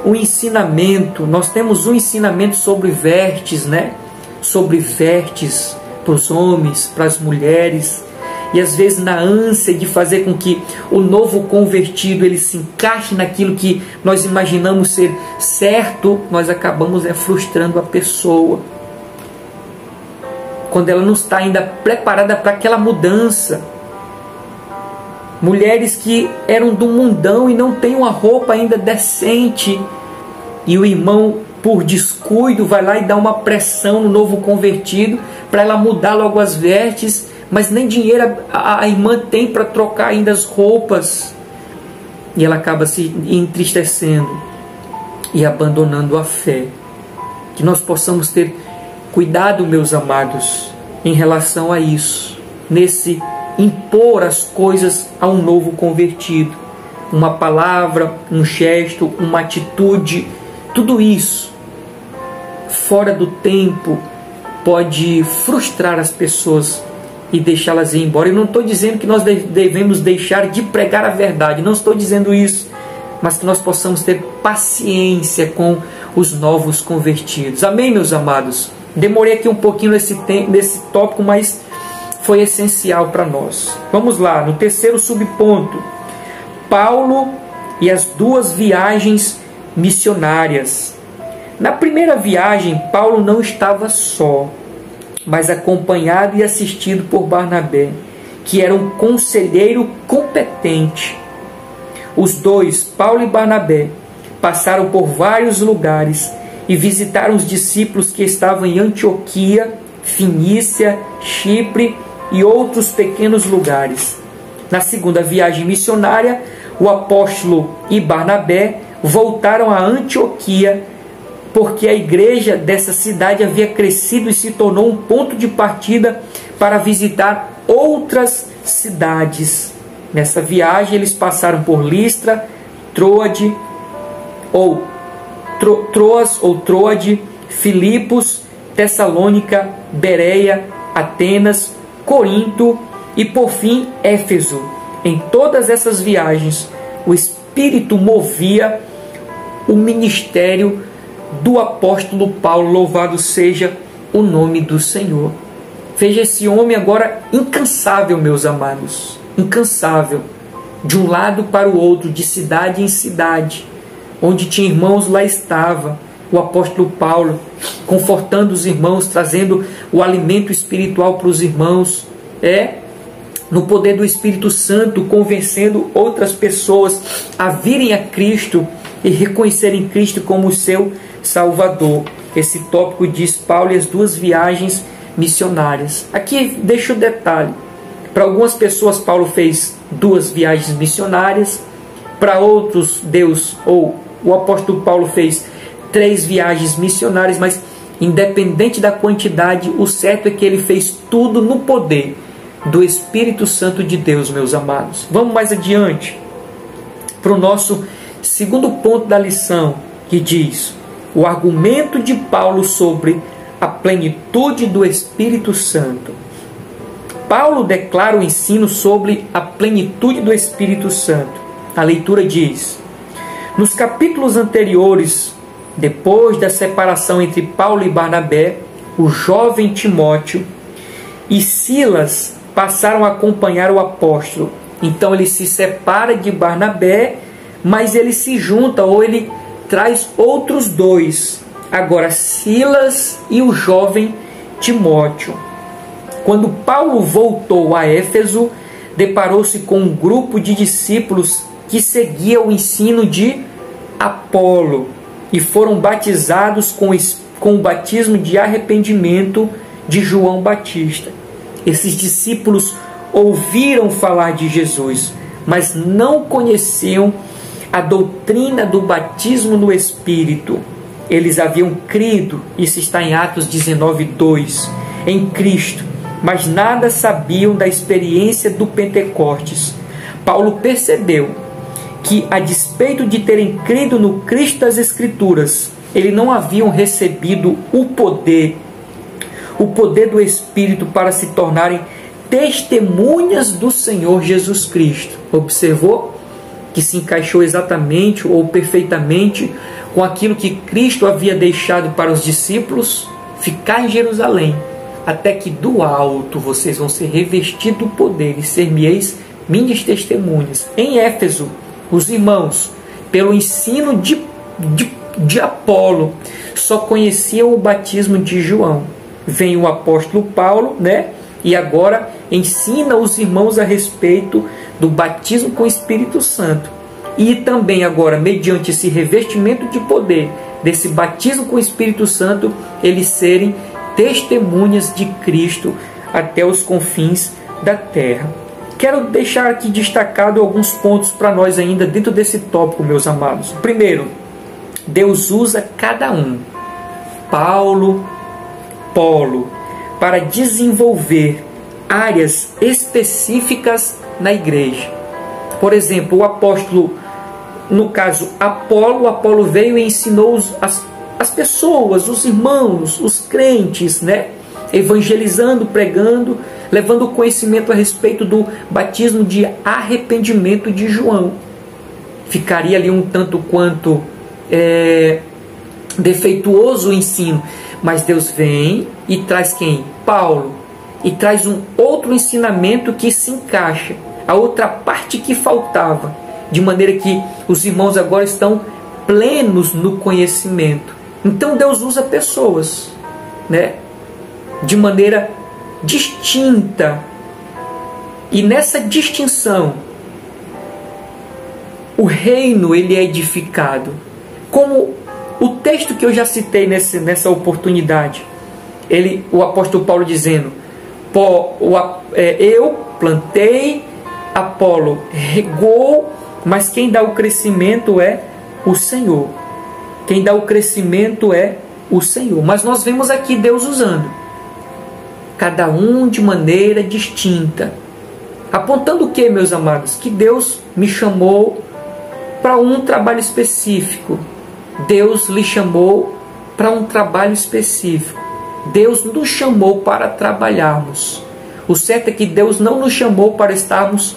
um ensinamento, nós temos um ensinamento sobre vestes, né? Sobre vestes para os homens, para as mulheres, e às vezes na ânsia de fazer com que o novo convertido ele se encaixe naquilo que nós imaginamos ser certo, nós acabamos frustrando a pessoa, quando ela não está ainda preparada para aquela mudança. Mulheres que eram do mundão e não têm uma roupa ainda decente, e o irmão, por descuido, vai lá e dá uma pressão no novo convertido para ela mudar logo as vestes, mas nem dinheiro a irmã tem para trocar ainda as roupas, e ela acaba se entristecendo e abandonando a fé. Que nós possamos ter cuidado, meus amados, em relação a isso, nesse impor as coisas a um novo convertido. Uma palavra, um gesto, uma atitude, tudo isso fora do tempo pode frustrar as pessoas e deixá-las ir embora. Eu não estou dizendo que nós devemos deixar de pregar a verdade, não estou dizendo isso, mas que nós possamos ter paciência com os novos convertidos. Amém, meus amados? Demorei aqui um pouquinho nesse tópico, mas foi essencial para nós. Vamos lá, no terceiro subponto, Paulo e as 2 viagens missionárias. Na primeira viagem, Paulo não estava só, mas acompanhado e assistido por Barnabé, que era um conselheiro competente. Os dois, Paulo e Barnabé, passaram por vários lugares e visitaram os discípulos que estavam em Antioquia, Finícia, Chipre e outros pequenos lugares. Na segunda viagem missionária, o apóstolo e Barnabé voltaram a Antioquia, porque a igreja dessa cidade havia crescido e se tornou um ponto de partida para visitar outras cidades. Nessa viagem eles passaram por Listra, Troas ou Troade, Filipos, Tessalônica, Bereia, Atenas, Corinto e por fim Éfeso. Em todas essas viagens o Espírito movia o ministério do apóstolo Paulo. Louvado seja o nome do Senhor. Veja esse homem agora incansável, meus amados, incansável, de um lado para o outro, de cidade em cidade. Onde tinha irmãos, lá estava o apóstolo Paulo, confortando os irmãos, trazendo o alimento espiritual para os irmãos, no poder do Espírito Santo, convencendo outras pessoas a virem a Cristo e reconhecerem Cristo como o seu Salvador. Esse tópico diz Paulo e as 2 viagens missionárias. Aqui deixa o detalhe. Para algumas pessoas Paulo fez 2 viagens missionárias, para outros o apóstolo Paulo fez 3 viagens missionárias, mas independente da quantidade, o certo é que ele fez tudo no poder do Espírito Santo de Deus, meus amados. Vamos mais adiante para o nosso segundo ponto da lição, que diz o argumento de Paulo sobre a plenitude do Espírito Santo. Paulo declara o ensino sobre a plenitude do Espírito Santo. A leitura diz: Nos capítulos anteriores, depois da separação entre Paulo e Barnabé, o jovem Timóteo e Silas passaram a acompanhar o apóstolo. Então ele se separa de Barnabé, mas ele se junta, ou ele traz outros dois. Agora Silas e o jovem Timóteo. Quando Paulo voltou a Éfeso, deparou-se com um grupo de discípulos que seguia o ensino de Apolo e foram batizados com o batismo de arrependimento de João Batista. Esses discípulos ouviram falar de Jesus, mas não conheciam a doutrina do batismo no Espírito. Eles haviam crido, isso está em Atos 19:2, em Cristo, mas nada sabiam da experiência do Pentecostes. Paulo percebeu que, a despeito de terem crido no Cristo das Escrituras, eles não haviam recebido o poder do Espírito para se tornarem testemunhas do Senhor Jesus Cristo. Observou que se encaixou exatamente ou perfeitamente com aquilo que Cristo havia deixado para os discípulos? Ficar em Jerusalém, até que do alto vocês vão ser revestidos do poder e ser-me-eis minhas testemunhas. Em Éfeso, os irmãos, pelo ensino de Apolo, só conheciam o batismo de João. Vem o apóstolo Paulo, e agora ensina os irmãos a respeito do batismo com o Espírito Santo. E também agora, mediante esse revestimento de poder, desse batismo com o Espírito Santo, eles serem testemunhas de Cristo até os confins da terra. Quero deixar aqui destacado alguns pontos para nós ainda dentro desse tópico, meus amados. Primeiro, Deus usa cada um, Paulo, para desenvolver áreas específicas na igreja. Por exemplo, o apóstolo, no caso Apolo veio e ensinou as pessoas, os irmãos, os crentes, evangelizando, pregando, levando conhecimento a respeito do batismo de arrependimento de João. Ficaria ali um tanto quanto defeituoso o ensino, mas Deus vem e traz quem? Paulo, e traz um outro ensinamento que se encaixa, a outra parte que faltava, de maneira que os irmãos agora estão plenos no conhecimento. Então Deus usa pessoas, de maneira distinta, e nessa distinção o reino ele é edificado, como o texto que eu já citei nessa oportunidade, o apóstolo Paulo dizendo: eu plantei, Apolo regou, mas quem dá o crescimento é o Senhor. Quem dá o crescimento é o Senhor. Mas nós vemos aqui Deus usando cada um de maneira distinta, apontando o que, meus amados? Que Deus me chamou para um trabalho específico. Deus lhe chamou para um trabalho específico. Deus nos chamou para trabalharmos. O certo é que Deus não nos chamou para estarmos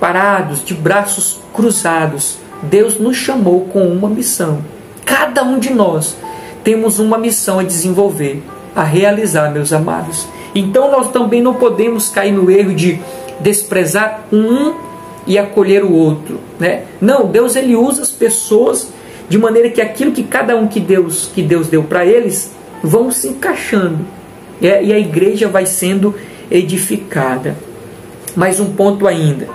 parados, de braços cruzados. Deus nos chamou com uma missão. Cada um de nós temos uma missão a desenvolver, a realizar, meus amados. Então nós também não podemos cair no erro de desprezar um e acolher o outro, Não, Deus ele usa as pessoas de maneira que aquilo que cada um que Deus deu para eles vão se encaixando, e a igreja vai sendo edificada. Mais um ponto ainda.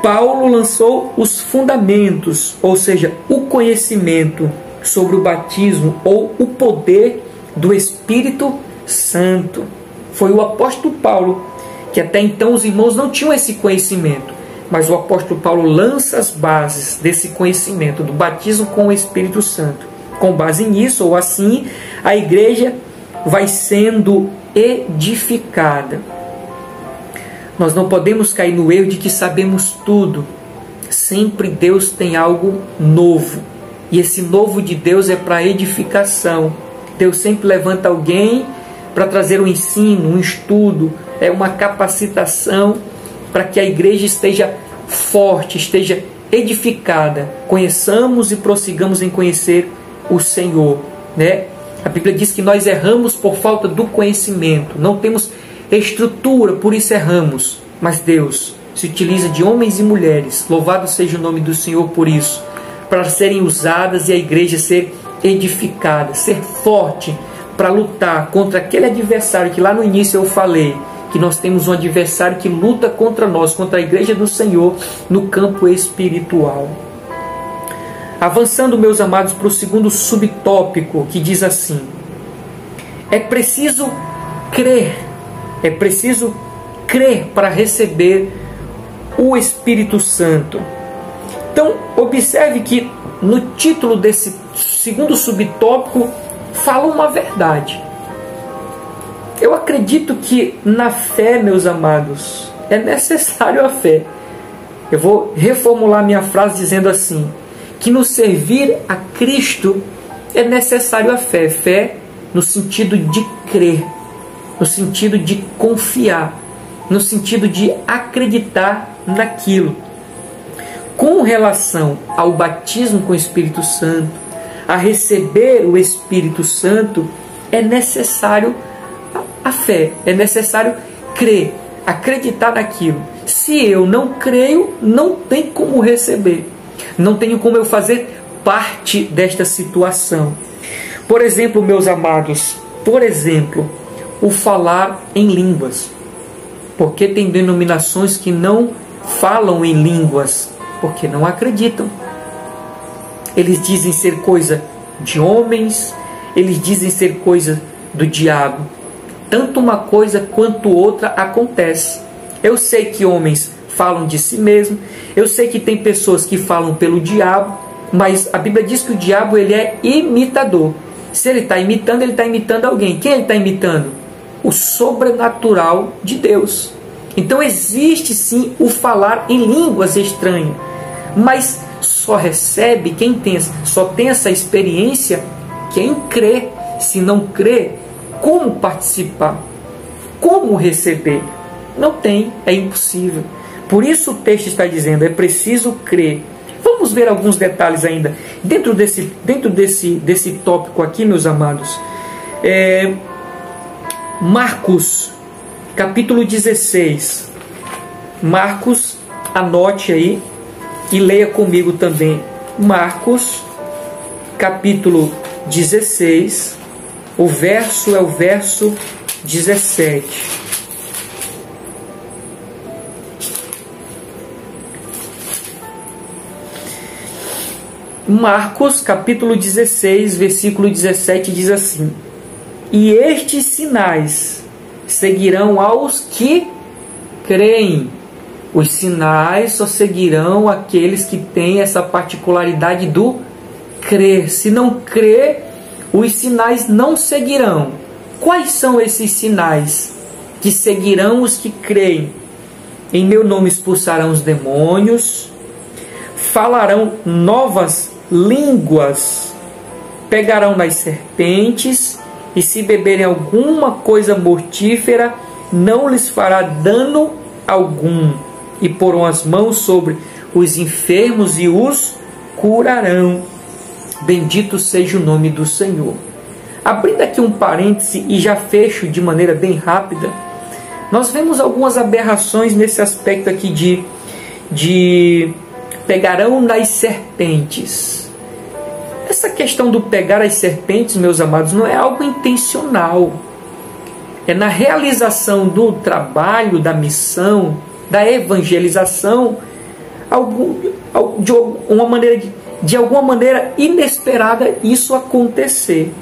Paulo lançou os fundamentos, ou seja, o conhecimento sobre o batismo ou o poder do Espírito Santo. Foi o apóstolo Paulo, que até então os irmãos não tinham esse conhecimento, mas o apóstolo Paulo lança as bases desse conhecimento do batismo com o Espírito Santo. Com base nisso, ou assim, a igreja vai sendo edificada. Nós não podemos cair no erro de que sabemos tudo. Sempre Deus tem algo novo. E esse novo de Deus é para edificação. Deus sempre levanta alguém para trazer um ensino, um estudo, uma capacitação para que a igreja esteja forte, esteja edificada. Conheçamos e prossigamos em conhecer o Senhor, né? A Bíblia diz que nós erramos por falta do conhecimento, não temos estrutura, por isso erramos. Mas Deus se utiliza de homens e mulheres, louvado seja o nome do Senhor por isso, para serem usadas e a igreja ser edificada, ser forte para lutar contra aquele adversário que lá no início eu falei, que nós temos um adversário que luta contra nós, contra a igreja do Senhor no campo espiritual. Avançando, meus amados, para o segundo subtópico, que diz assim: é preciso crer para receber o Espírito Santo. Então, observe que no título desse segundo subtópico fala uma verdade. Eu acredito que na fé, meus amados, é necessário a fé. Eu vou reformular minha frase dizendo assim: que no servir a Cristo é necessário a fé. Fé no sentido de crer, no sentido de confiar, no sentido de acreditar naquilo. Com relação ao batismo com o Espírito Santo, a receber o Espírito Santo, é necessário a fé, é necessário crer, acreditar naquilo. Se eu não creio, não tem como receber, não tenho como eu fazer parte desta situação. Por exemplo, meus amados, o falar em línguas. Porque tem denominações que não falam em línguas, porque não acreditam. Eles dizem ser coisa de homens, eles dizem ser coisa do diabo. Tanto uma coisa quanto outra acontece. Eu sei que homens falam de si mesmo, eu sei que tem pessoas que falam pelo diabo, mas a Bíblia diz que o diabo ele é imitador. Se ele está imitando alguém. Quem ele está imitando? O sobrenatural de Deus. Então existe sim o falar em línguas estranhas, mas só recebe só tem essa experiência quem crê. Se não crê, como participar? Como receber? Não tem, é impossível. Por isso o texto está dizendo, é preciso crer. Vamos ver alguns detalhes ainda. Dentro desse tópico aqui, meus amados, Marcos, capítulo 16. Marcos, anote aí e leia comigo também. Marcos, capítulo 16, o verso é o verso 17. Marcos, capítulo 16, versículo 17, diz assim: e estes sinais seguirão aos que creem. Os sinais só seguirão aqueles que têm essa particularidade do crer. Se não crer, os sinais não seguirão. Quais são esses sinais que seguirão os que creem? Em meu nome expulsarão os demônios, falarão novas línguas, pegarão nas serpentes, e se beberem alguma coisa mortífera, não lhes fará dano algum, e porão as mãos sobre os enfermos e os curarão. Bendito seja o nome do Senhor. Abrindo aqui um parêntese e já fecho de maneira bem rápida, nós vemos algumas aberrações nesse aspecto aqui de pegarão nas serpentes. Essa questão do pegar as serpentes, meus amados, não é algo intencional. É na realização do trabalho, da missão, da evangelização, de alguma maneira inesperada isso acontecer.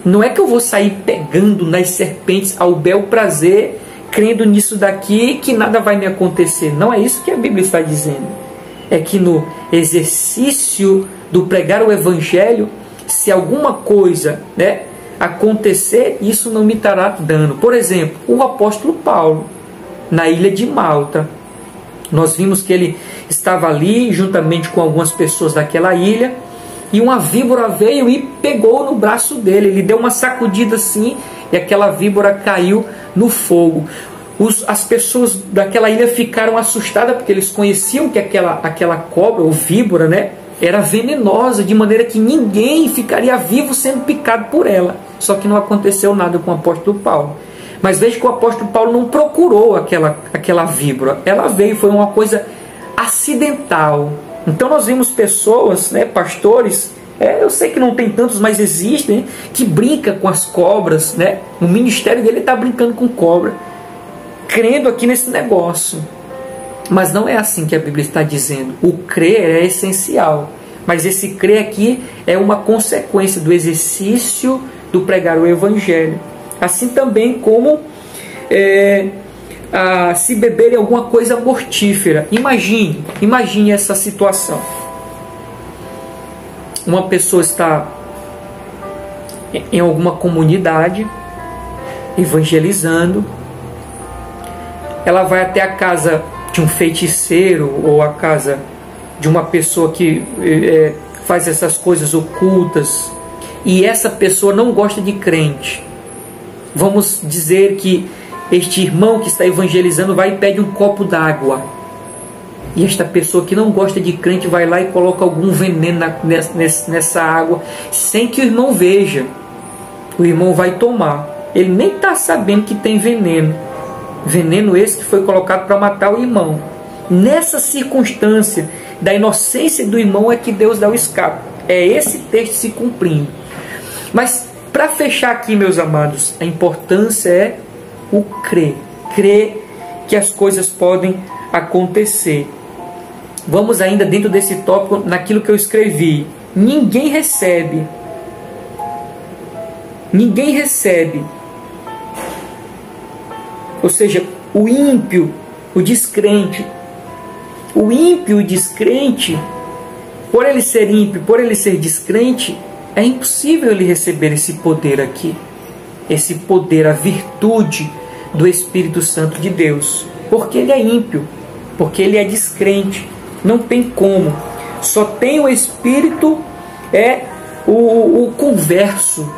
Não é que eu vou sair pegando nas serpentes ao bel prazer, crendo nisso daqui que nada vai me acontecer. Não é isso que a Bíblia está dizendo. É que no exercício do pregar o Evangelho, se alguma coisa acontecer, isso não me trará dano. Por exemplo, o apóstolo Paulo, na ilha de Malta, nós vimos que ele estava ali juntamente com algumas pessoas daquela ilha, e uma víbora veio e pegou no braço dele. Ele deu uma sacudida assim e aquela víbora caiu no fogo. As pessoas daquela ilha ficaram assustadas porque eles conheciam que aquela cobra ou víbora, né, era venenosa, de maneira que ninguém ficaria vivo sendo picado por ela. Só que não aconteceu nada com o apóstolo Paulo. Mas veja que o apóstolo Paulo não procurou aquela víbora. Ela veio, foi uma coisa acidental. Então nós vimos pessoas, né, pastores, eu sei que não tem tantos, mas existem, né, que brinca com as cobras, né? No ministério dele está brincando com cobra, crendo aqui nesse negócio. Mas não é assim que a Bíblia está dizendo. O crer é essencial, mas esse crer aqui é uma consequência do exercício do pregar o Evangelho. Assim também como se beberem alguma coisa mortífera. Imagine essa situação. Uma pessoa está em alguma comunidade evangelizando, ela vai até a casa de um feiticeiro ou a casa de uma pessoa que faz essas coisas ocultas, e essa pessoa não gosta de crente. Vamos dizer que este irmão que está evangelizando vai e pede um copo d'água, e esta pessoa que não gosta de crente vai lá e coloca algum veneno nessa água, sem que o irmão veja. O irmão vai tomar, ele nem está sabendo que tem veneno. Veneno esse que foi colocado para matar o irmão. Nessa circunstância da inocência do irmão é que Deus dá o escape. É esse texto se cumprindo. Mas para fechar aqui, meus amados, a importância é o crer. Crer que as coisas podem acontecer. Vamos ainda dentro desse tópico, naquilo que eu escrevi. Ninguém recebe. Ou seja, o ímpio, o descrente. O ímpio e o descrente, por ele ser ímpio, por ele ser descrente, é impossível ele receber esse poder aqui. Esse poder, a virtude do Espírito Santo de Deus. Porque ele é ímpio, porque ele é descrente. Não tem como. Só tem o Espírito, o converso.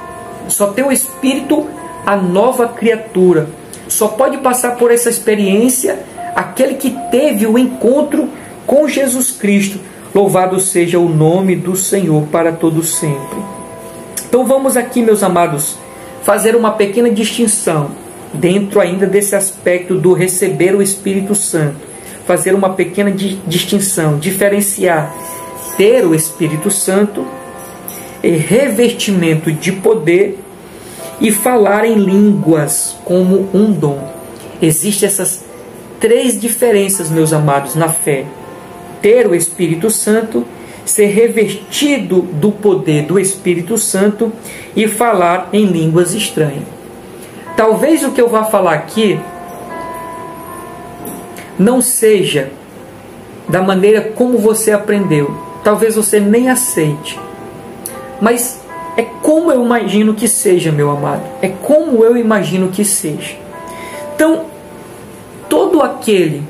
Só tem o Espírito, a nova criatura. Só pode passar por essa experiência aquele que teve o encontro com Jesus Cristo. Louvado seja o nome do Senhor para todo sempre. Então vamos aqui, meus amados, fazer uma pequena distinção dentro ainda desse aspecto do receber o Espírito Santo. Fazer uma pequena distinção, diferenciar ter o Espírito Santo e revestimento de poder e falar em línguas como um dom. Existem essas três diferenças, meus amados, na fé. Ter o Espírito Santo, ser revestido do poder do Espírito Santo e falar em línguas estranhas. Talvez o que eu vá falar aqui não seja da maneira como você aprendeu. Talvez você nem aceite. Mas é como eu imagino que seja, meu amado. É como eu imagino que seja. Então, todo aquele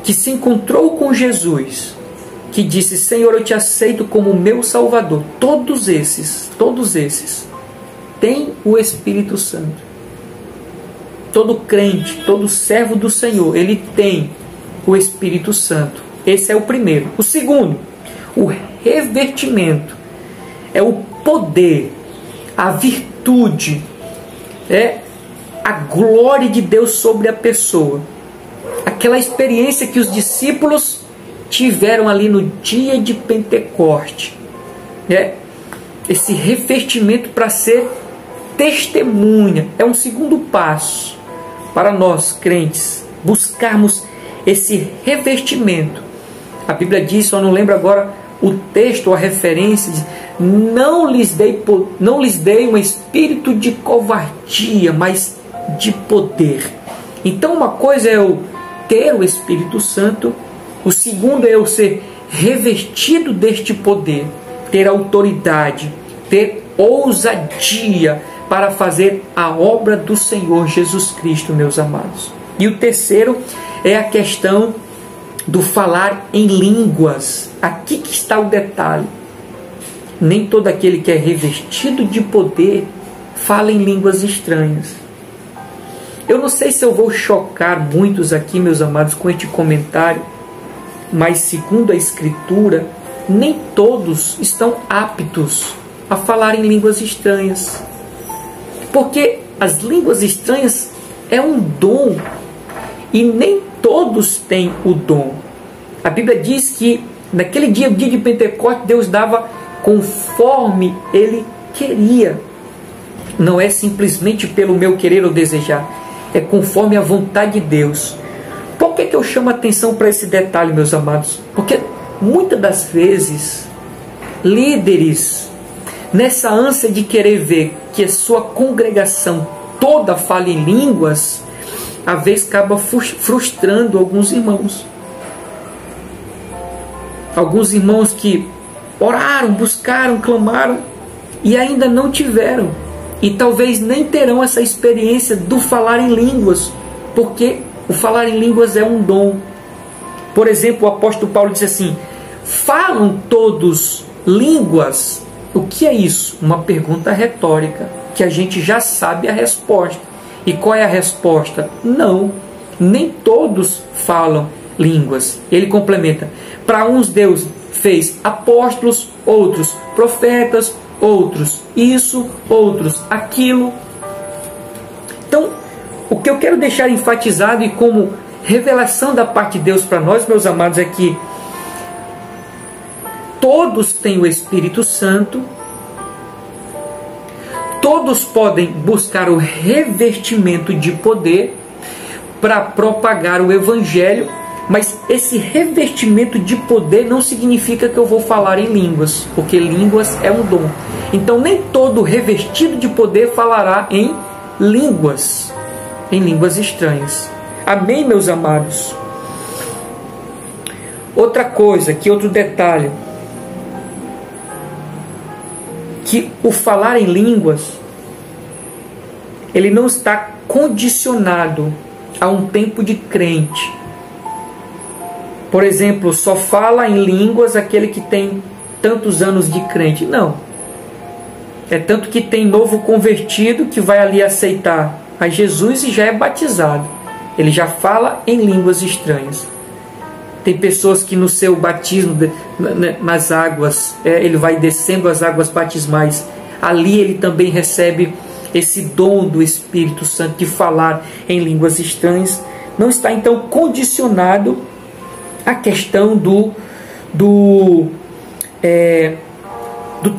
que se encontrou com Jesus, que disse, Senhor, eu te aceito como meu Salvador, todos esses têm o Espírito Santo. Todo crente, todo servo do Senhor, ele tem o Espírito Santo. Esse é o primeiro. O segundo, o revestimento, é o poder, a virtude, a glória de Deus sobre a pessoa. Aquela experiência que os discípulos tiveram ali no dia de Pentecoste. Esse revestimento para ser testemunha. É um segundo passo para nós, crentes, buscarmos esse revestimento. A Bíblia diz, só não lembro agora o texto, a referência, diz, não lhes dei um espírito de covardia, mas de poder. Então uma coisa é eu ter o Espírito Santo, o segundo é eu ser revestido deste poder, ter autoridade, ter ousadia para fazer a obra do Senhor Jesus Cristo, meus amados. E o terceiro é a questão do falar em línguas. Aqui que está o detalhe. Nem todo aquele que é revestido de poder fala em línguas estranhas. Eu não sei se eu vou chocar muitos aqui, meus amados, com este comentário, mas segundo a Escritura, nem todos estão aptos a falar em línguas estranhas. Porque as línguas estranhas é um dom e nem todos têm o dom. A Bíblia diz que naquele dia, o dia de Pentecostes, Deus dava conforme Ele queria. Não é simplesmente pelo meu querer ou desejar, é conforme a vontade de Deus. Por que eu chamo a atenção para esse detalhe, meus amados? Porque muitas das vezes, líderes, nessa ânsia de querer ver que a sua congregação toda fale em línguas, às vezes acaba frustrando alguns irmãos. Alguns irmãos que oraram, buscaram, clamaram e ainda não tiveram. E talvez nem terão essa experiência do falar em línguas, porque o falar em línguas é um dom. Por exemplo, o apóstolo Paulo diz assim: falam todos línguas? O que é isso? Uma pergunta retórica, que a gente já sabe a resposta. E qual é a resposta? Não, nem todos falam línguas. Ele complementa: para uns Deus fez apóstolos, outros profetas, outros isso, outros aquilo. Então, o que eu quero deixar enfatizado e como revelação da parte de Deus para nós, meus amados, é que todos têm o Espírito Santo, todos podem buscar o revestimento de poder para propagar o Evangelho, mas esse revestimento de poder não significa que eu vou falar em línguas, porque línguas é um dom. Então nem todo revestido de poder falará em línguas estranhas. Amém, meus amados? Outra coisa, outro detalhe, que o falar em línguas, ele não está condicionado a um tempo de crente. Por exemplo, só fala em línguas aquele que tem tantos anos de crente. Não. É tanto que tem novo convertido que vai ali aceitar a Jesus e já é batizado. Ele já fala em línguas estranhas. Tem pessoas que no seu batismo, nas águas, ele vai descendo as águas batismais. Ali ele também recebe esse dom do Espírito Santo de falar em línguas estranhas. Não está então condicionado a questão do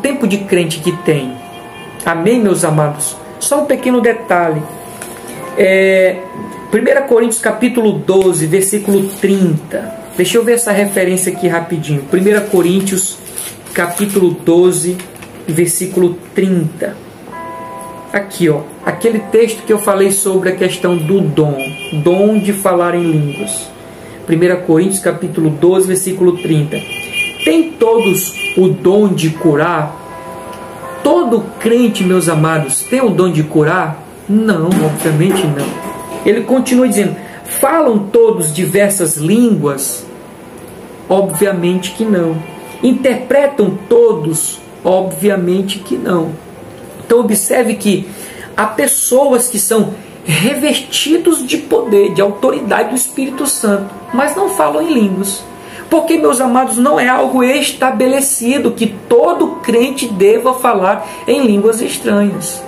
tempo de crente que tem. Amém, meus amados? Só um pequeno detalhe. 1 Coríntios capítulo 12, versículo 30. Deixa eu ver essa referência aqui rapidinho. 1 Coríntios capítulo 12, versículo 30. Aqui, ó, aquele texto que eu falei sobre a questão do dom de falar em línguas. 1 Coríntios capítulo 12, versículo 30. Tem todos o dom de curar? Todo crente, meus amados, tem o dom de curar? Não, obviamente não. Ele continua dizendo: falam todos diversas línguas? Obviamente que não. Interpretam todos? Obviamente que não. Então observe que há pessoas que são revestidos de poder, de autoridade do Espírito Santo, mas não falam em línguas. Porque, meus amados, não é algo estabelecido que todo crente deva falar em línguas estranhas.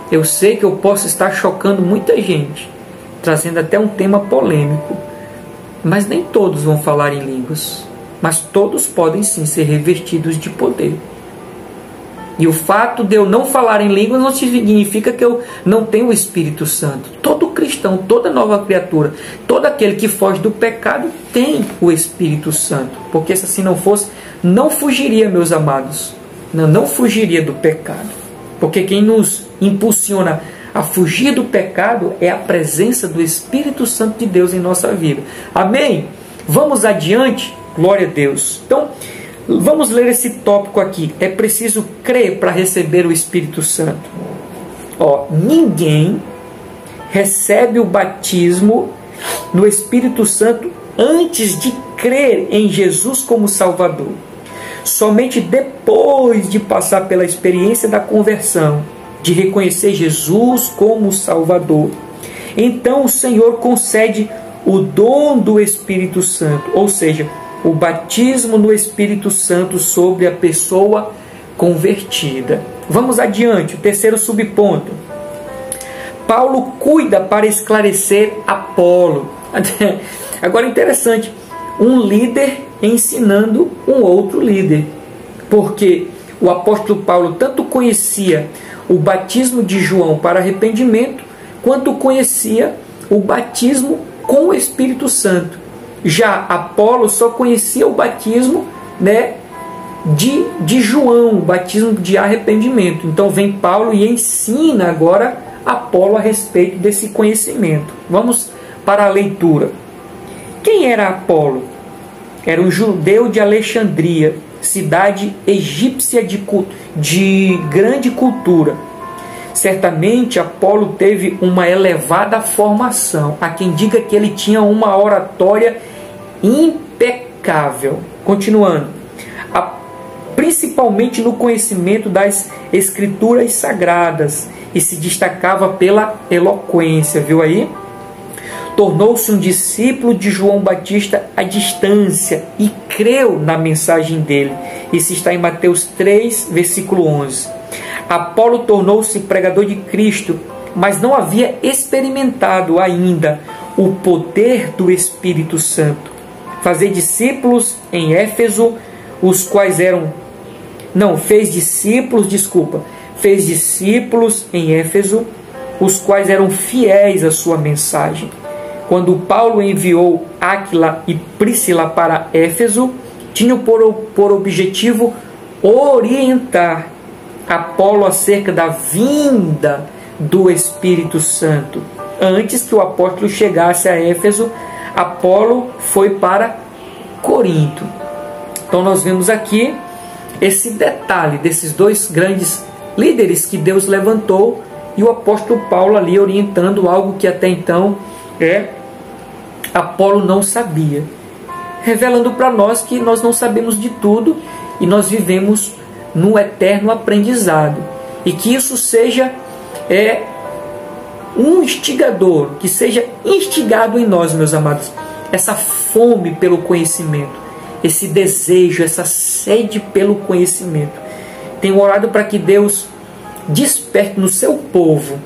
Eu sei que eu posso estar chocando muita gente, trazendo até um tema polêmico, mas nem todos vão falar em línguas, mas todos podem sim ser revestidos de poder. E o fato de eu não falar em línguas não significa que eu não tenho o Espírito Santo. Todo cristão, toda nova criatura, todo aquele que foge do pecado tem o Espírito Santo. Porque se assim não fosse, não fugiria, meus amados. Não fugiria do pecado. Porque quem nos impulsiona a fugir do pecado é a presença do Espírito Santo de Deus em nossa vida. Amém? Vamos adiante? Glória a Deus. Então, vamos ler esse tópico aqui. É preciso crer para receber o Espírito Santo. Ninguém recebe o batismo no Espírito Santo antes de crer em Jesus como Salvador. Somente depois de passar pela experiência da conversão, de reconhecer Jesus como Salvador, então o Senhor concede o dom do Espírito Santo, ou seja, o batismo no Espírito Santo sobre a pessoa convertida. Vamos adiante, o terceiro subponto. Paulo cuida para esclarecer Apolo. Agora interessante, um líder ensinando um outro líder, porque o apóstolo Paulo tanto conhecia o batismo de João para arrependimento, quanto conhecia o batismo com o Espírito Santo. Já Apolo só conhecia o batismo, de João, o batismo de arrependimento. Então vem Paulo e ensina agora Apolo a respeito desse conhecimento. Vamos para a leitura. Quem era Apolo? Era um judeu de Alexandria, cidade egípcia de grande cultura. Certamente Apolo teve uma elevada formação. Há quem diga que ele tinha uma oratória impecável. Continuando. Principalmente no conhecimento das escrituras sagradas, e se destacava pela eloquência, viu aí? Tornou-se um discípulo de João Batista à distância e creu na mensagem dele. Isso está em Mateus 3, versículo 11. Apolo tornou-se pregador de Cristo, mas não havia experimentado ainda o poder do Espírito Santo. Fez discípulos em Éfeso, os quais eram fiéis à sua mensagem. Quando Paulo enviou Áquila e Príscila para Éfeso, tinham por objetivo orientar Apolo acerca da vinda do Espírito Santo. Antes que o apóstolo chegasse a Éfeso, Apolo foi para Corinto. Então nós vemos aqui esse detalhe desses dois grandes líderes que Deus levantou e o apóstolo Paulo ali orientando algo que até então Apolo não sabia, revelando para nós que nós não sabemos de tudo e nós vivemos no eterno aprendizado, e que isso seja um instigador, que seja instigado em nós, meus amados, essa fome pelo conhecimento, esse desejo, essa sede pelo conhecimento. Tenho orado para que Deus desperte no seu povo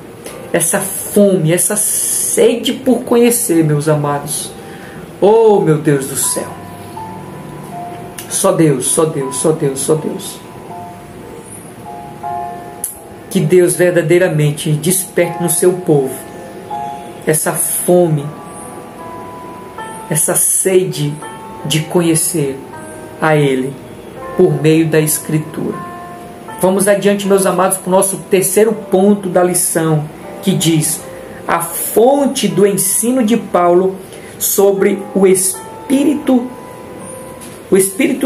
essa fome, essa sede por conhecer, meus amados. Oh, meu Deus do céu! Só Deus, só Deus, só Deus, só Deus. Que Deus verdadeiramente desperte no seu povo essa fome, essa sede de conhecer a Ele por meio da Escritura. Vamos adiante, meus amados, para o nosso terceiro ponto da lição, que diz: a fonte do ensino de Paulo sobre o Espírito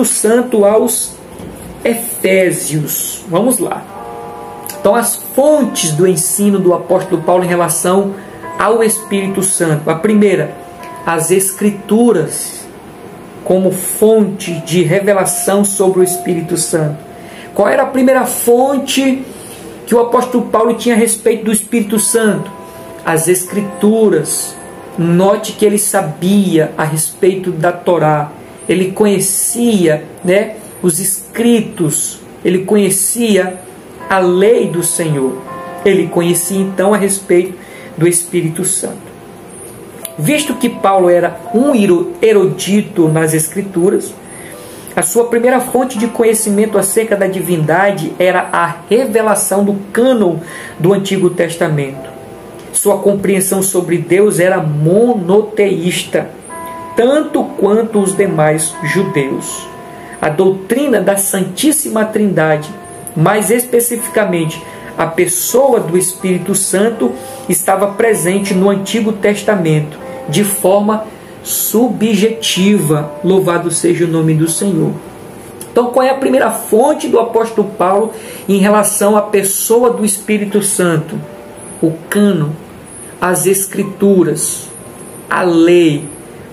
Santo aos Efésios. Vamos lá. Então, as fontes do ensino do apóstolo Paulo em relação ao Espírito Santo. A primeira, as Escrituras como fonte de revelação sobre o Espírito Santo. Qual era a primeira fonte que o apóstolo Paulo tinha a respeito do Espírito Santo? As Escrituras. Note que ele sabia a respeito da Torá. Ele conhecia, os escritos. Ele conhecia a lei do Senhor. Ele conhecia então a respeito do Espírito Santo. Visto que Paulo era um erudito nas Escrituras, a sua primeira fonte de conhecimento acerca da divindade era a revelação do cânon do Antigo Testamento. Sua compreensão sobre Deus era monoteísta, tanto quanto os demais judeus. A doutrina da Santíssima Trindade, mais especificamente a pessoa do Espírito Santo, estava presente no Antigo Testamento de forma subjetiva. Louvado seja o nome do Senhor. Então, qual é a primeira fonte do apóstolo Paulo em relação à pessoa do Espírito Santo? O cânon, as Escrituras, a lei,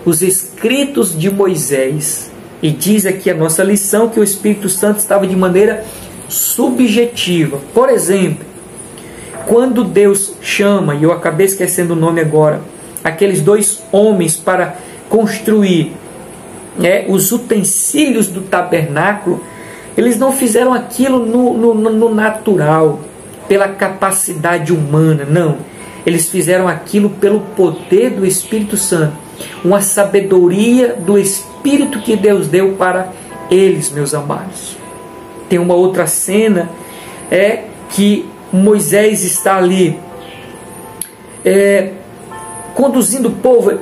os escritos de Moisés. E diz aqui a nossa lição que o Espírito Santo estava de maneira subjetiva. Por exemplo, quando Deus chama, e eu acabei esquecendo o nome agora, aqueles 2 homens para construir os utensílios do tabernáculo, eles não fizeram aquilo no natural, pela capacidade humana, não. Eles fizeram aquilo pelo poder do Espírito Santo, uma sabedoria do Espírito que Deus deu para eles, meus amados. Tem uma outra cena, que Moisés está ali conduzindo o povo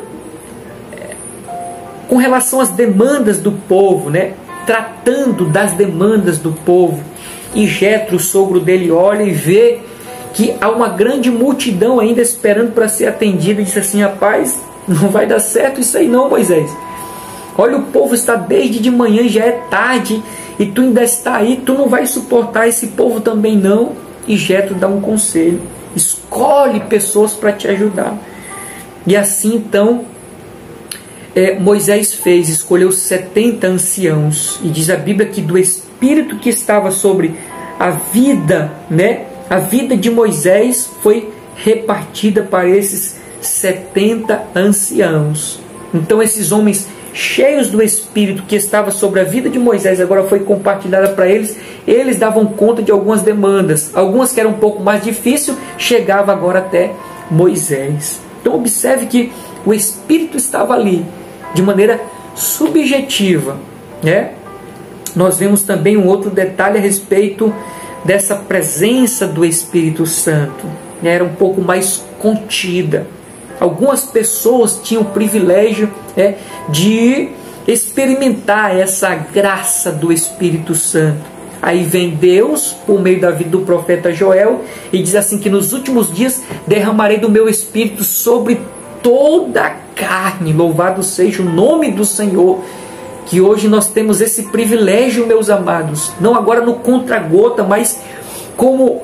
com relação às demandas do povo, tratando das demandas do povo. E Jetro, o sogro dele, olha e vê que há uma grande multidão ainda esperando para ser atendida, e diz assim: rapaz, não vai dar certo isso aí não, Moisés. Olha, o povo está desde de manhã, já é tarde, e tu ainda está aí, tu não vai suportar esse povo também não. E Jetro dá um conselho: escolhe pessoas para te ajudar. E assim então Moisés escolheu 70 anciãos, e diz a Bíblia que do Espírito que estava sobre a vida, a vida de Moisés foi repartida para esses 70 anciãos. Então esses homens cheios do Espírito que estava sobre a vida de Moisés agora foi compartilhada para eles. Eles davam conta de algumas demandas, algumas que eram um pouco mais difíceis, chegava agora até Moisés. Então observe que o Espírito estava ali de maneira subjetiva, Nós vemos também um outro detalhe a respeito dessa presença do Espírito Santo, era um pouco mais contida. Algumas pessoas tinham o privilégio de experimentar essa graça do Espírito Santo. Aí vem Deus, por meio da vida do profeta Joel, e diz assim que nos últimos dias derramarei do meu Espírito sobre toda a carne. Louvado seja o nome do Senhor, que hoje nós temos esse privilégio, meus amados, não agora no contra-gota, mas como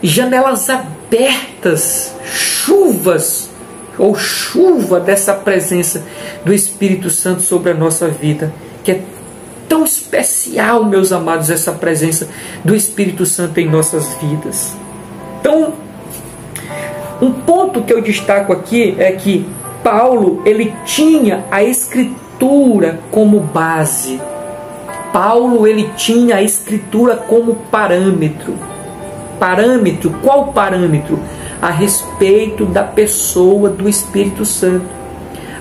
janelas abertas, chuvas ou chuva dessa presença do Espírito Santo sobre a nossa vida, que é tão especial, meus amados, essa presença do Espírito Santo em nossas vidas. Então, um ponto que eu destaco aqui é que Paulo, ele tinha a Escritura como base. Paulo, ele tinha a Escritura como parâmetro. Parâmetro, qual parâmetro? A respeito da pessoa do Espírito Santo,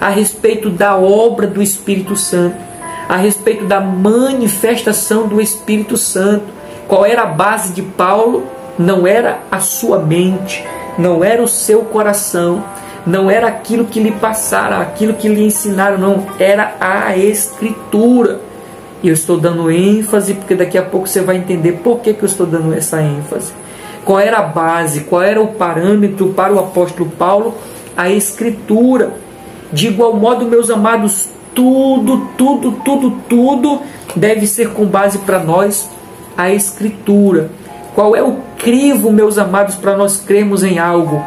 a respeito da obra do Espírito Santo, a respeito da manifestação do Espírito Santo. Qual era a base de Paulo? Não era a sua mente, não era o seu coração, não era aquilo que lhe passaram, aquilo que lhe ensinaram, não, era a Escritura. E eu estou dando ênfase, porque daqui a pouco você vai entender por que eu estou dando essa ênfase. Qual era a base, qual era o parâmetro para o apóstolo Paulo? A Escritura. De igual modo, meus amados, tudo deve ser com base para nós a Escritura. Qual é o crivo, meus amados, para nós crermos em algo?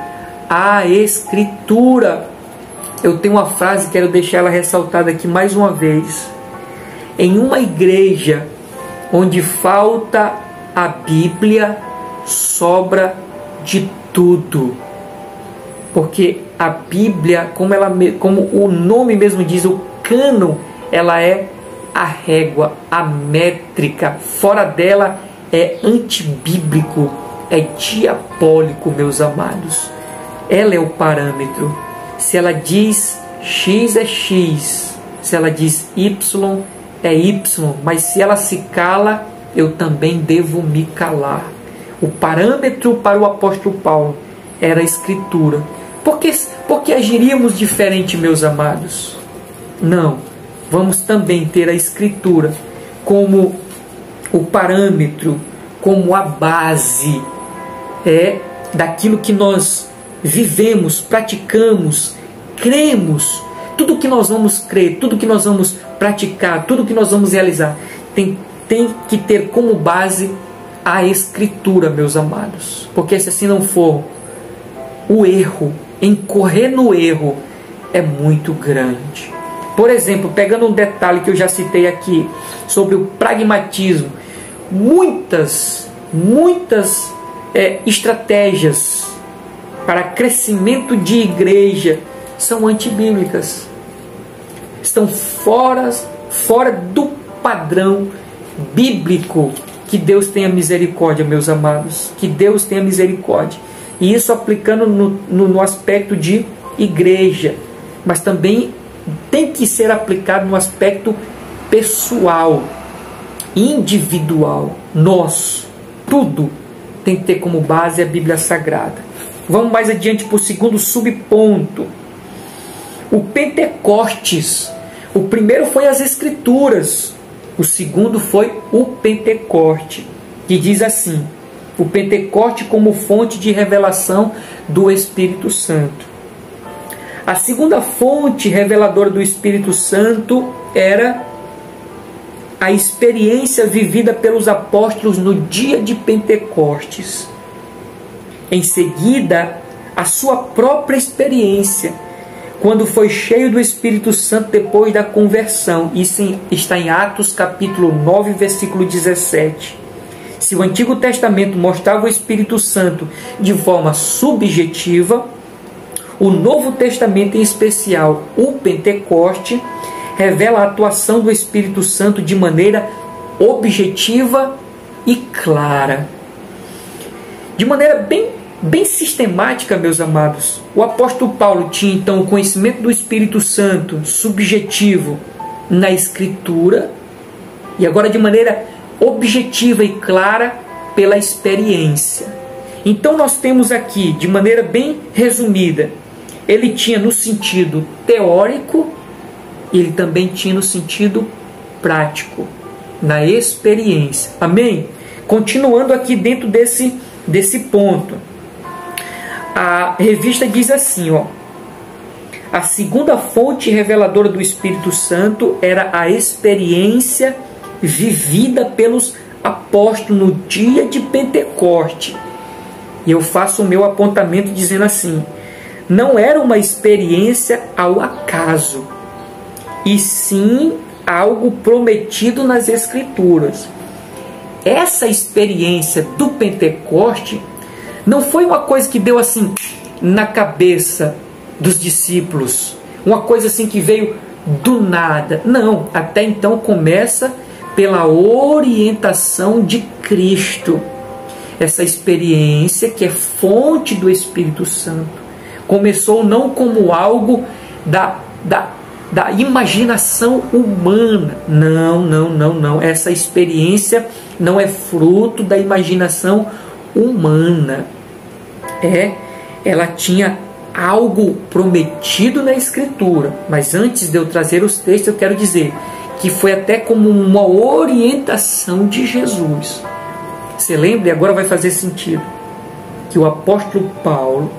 A Escritura. Eu tenho uma frase, quero deixar ela ressaltada aqui mais uma vez. Em uma igreja onde falta a Bíblia, sobra de tudo. Porque a Bíblia, como o nome mesmo diz, o cânon, ela é a régua, a métrica. Fora dela é antibíblico, é diabólico, meus amados. Ela é o parâmetro. Se ela diz X é X, se ela diz Y é Y, mas se ela se cala, eu também devo me calar. O parâmetro para o apóstolo Paulo era a Escritura. Por que agiríamos diferente, meus amados? Não, vamos também ter a Escritura como o parâmetro, como a base daquilo que nós vivemos, praticamos, cremos. Tudo que nós vamos crer, tudo que nós vamos praticar, tudo que nós vamos realizar, tem que ter como base a Escritura, meus amados. Porque se assim não for, o erro, incorrer no erro, é muito grande. Por exemplo, pegando um detalhe que eu já citei aqui, sobre o pragmatismo. Muitas estratégias para crescimento de igreja são antibíblicas. Estão fora do padrão bíblico. Que Deus tenha misericórdia, meus amados. Que Deus tenha misericórdia. E isso aplicando no aspecto de igreja. Mas também tem que ser aplicado no aspecto pessoal, individual, nosso. Tudo tem que ter como base a Bíblia Sagrada. Vamos mais adiante para o segundo subponto. O Pentecostes. O primeiro foi as Escrituras. O segundo foi o Pentecoste, que diz assim: o Pentecoste como fonte de revelação do Espírito Santo. A segunda fonte reveladora do Espírito Santo era a experiência vivida pelos apóstolos no dia de Pentecostes. Em seguida, a sua própria experiência, quando foi cheio do Espírito Santo depois da conversão. Isso está em Atos capítulo 9, versículo 17. Se o Antigo Testamento mostrava o Espírito Santo de forma subjetiva, o Novo Testamento, em especial o Pentecoste, revela a atuação do Espírito Santo de maneira objetiva e clara. De maneira bem sistemática, meus amados. O apóstolo Paulo tinha então o conhecimento do Espírito Santo subjetivo na Escritura, e agora de maneira objetiva e clara pela experiência. Então nós temos aqui, de maneira bem resumida, ele tinha no sentido teórico e ele também tinha no sentido prático, na experiência. Amém? Continuando aqui dentro desse ponto. A revista diz assim, a segunda fonte reveladora do Espírito Santo era a experiência vivida pelos apóstolos no dia de Pentecoste. E eu faço o meu apontamento dizendo assim: não era uma experiência ao acaso, e sim algo prometido nas Escrituras. Essa experiência do Pentecoste não foi uma coisa que deu assim na cabeça dos discípulos, uma coisa assim que veio do nada. Não, até então começa pela orientação de Cristo. Essa experiência, que é fonte do Espírito Santo, começou não como algo da imaginação humana. Não. Essa experiência não é fruto da imaginação humana. Ela tinha algo prometido na Escritura. Mas antes de eu trazer os textos, eu quero dizer que foi até como uma orientação de Jesus. Você lembra? E agora vai fazer sentido. Que o apóstolo Paulo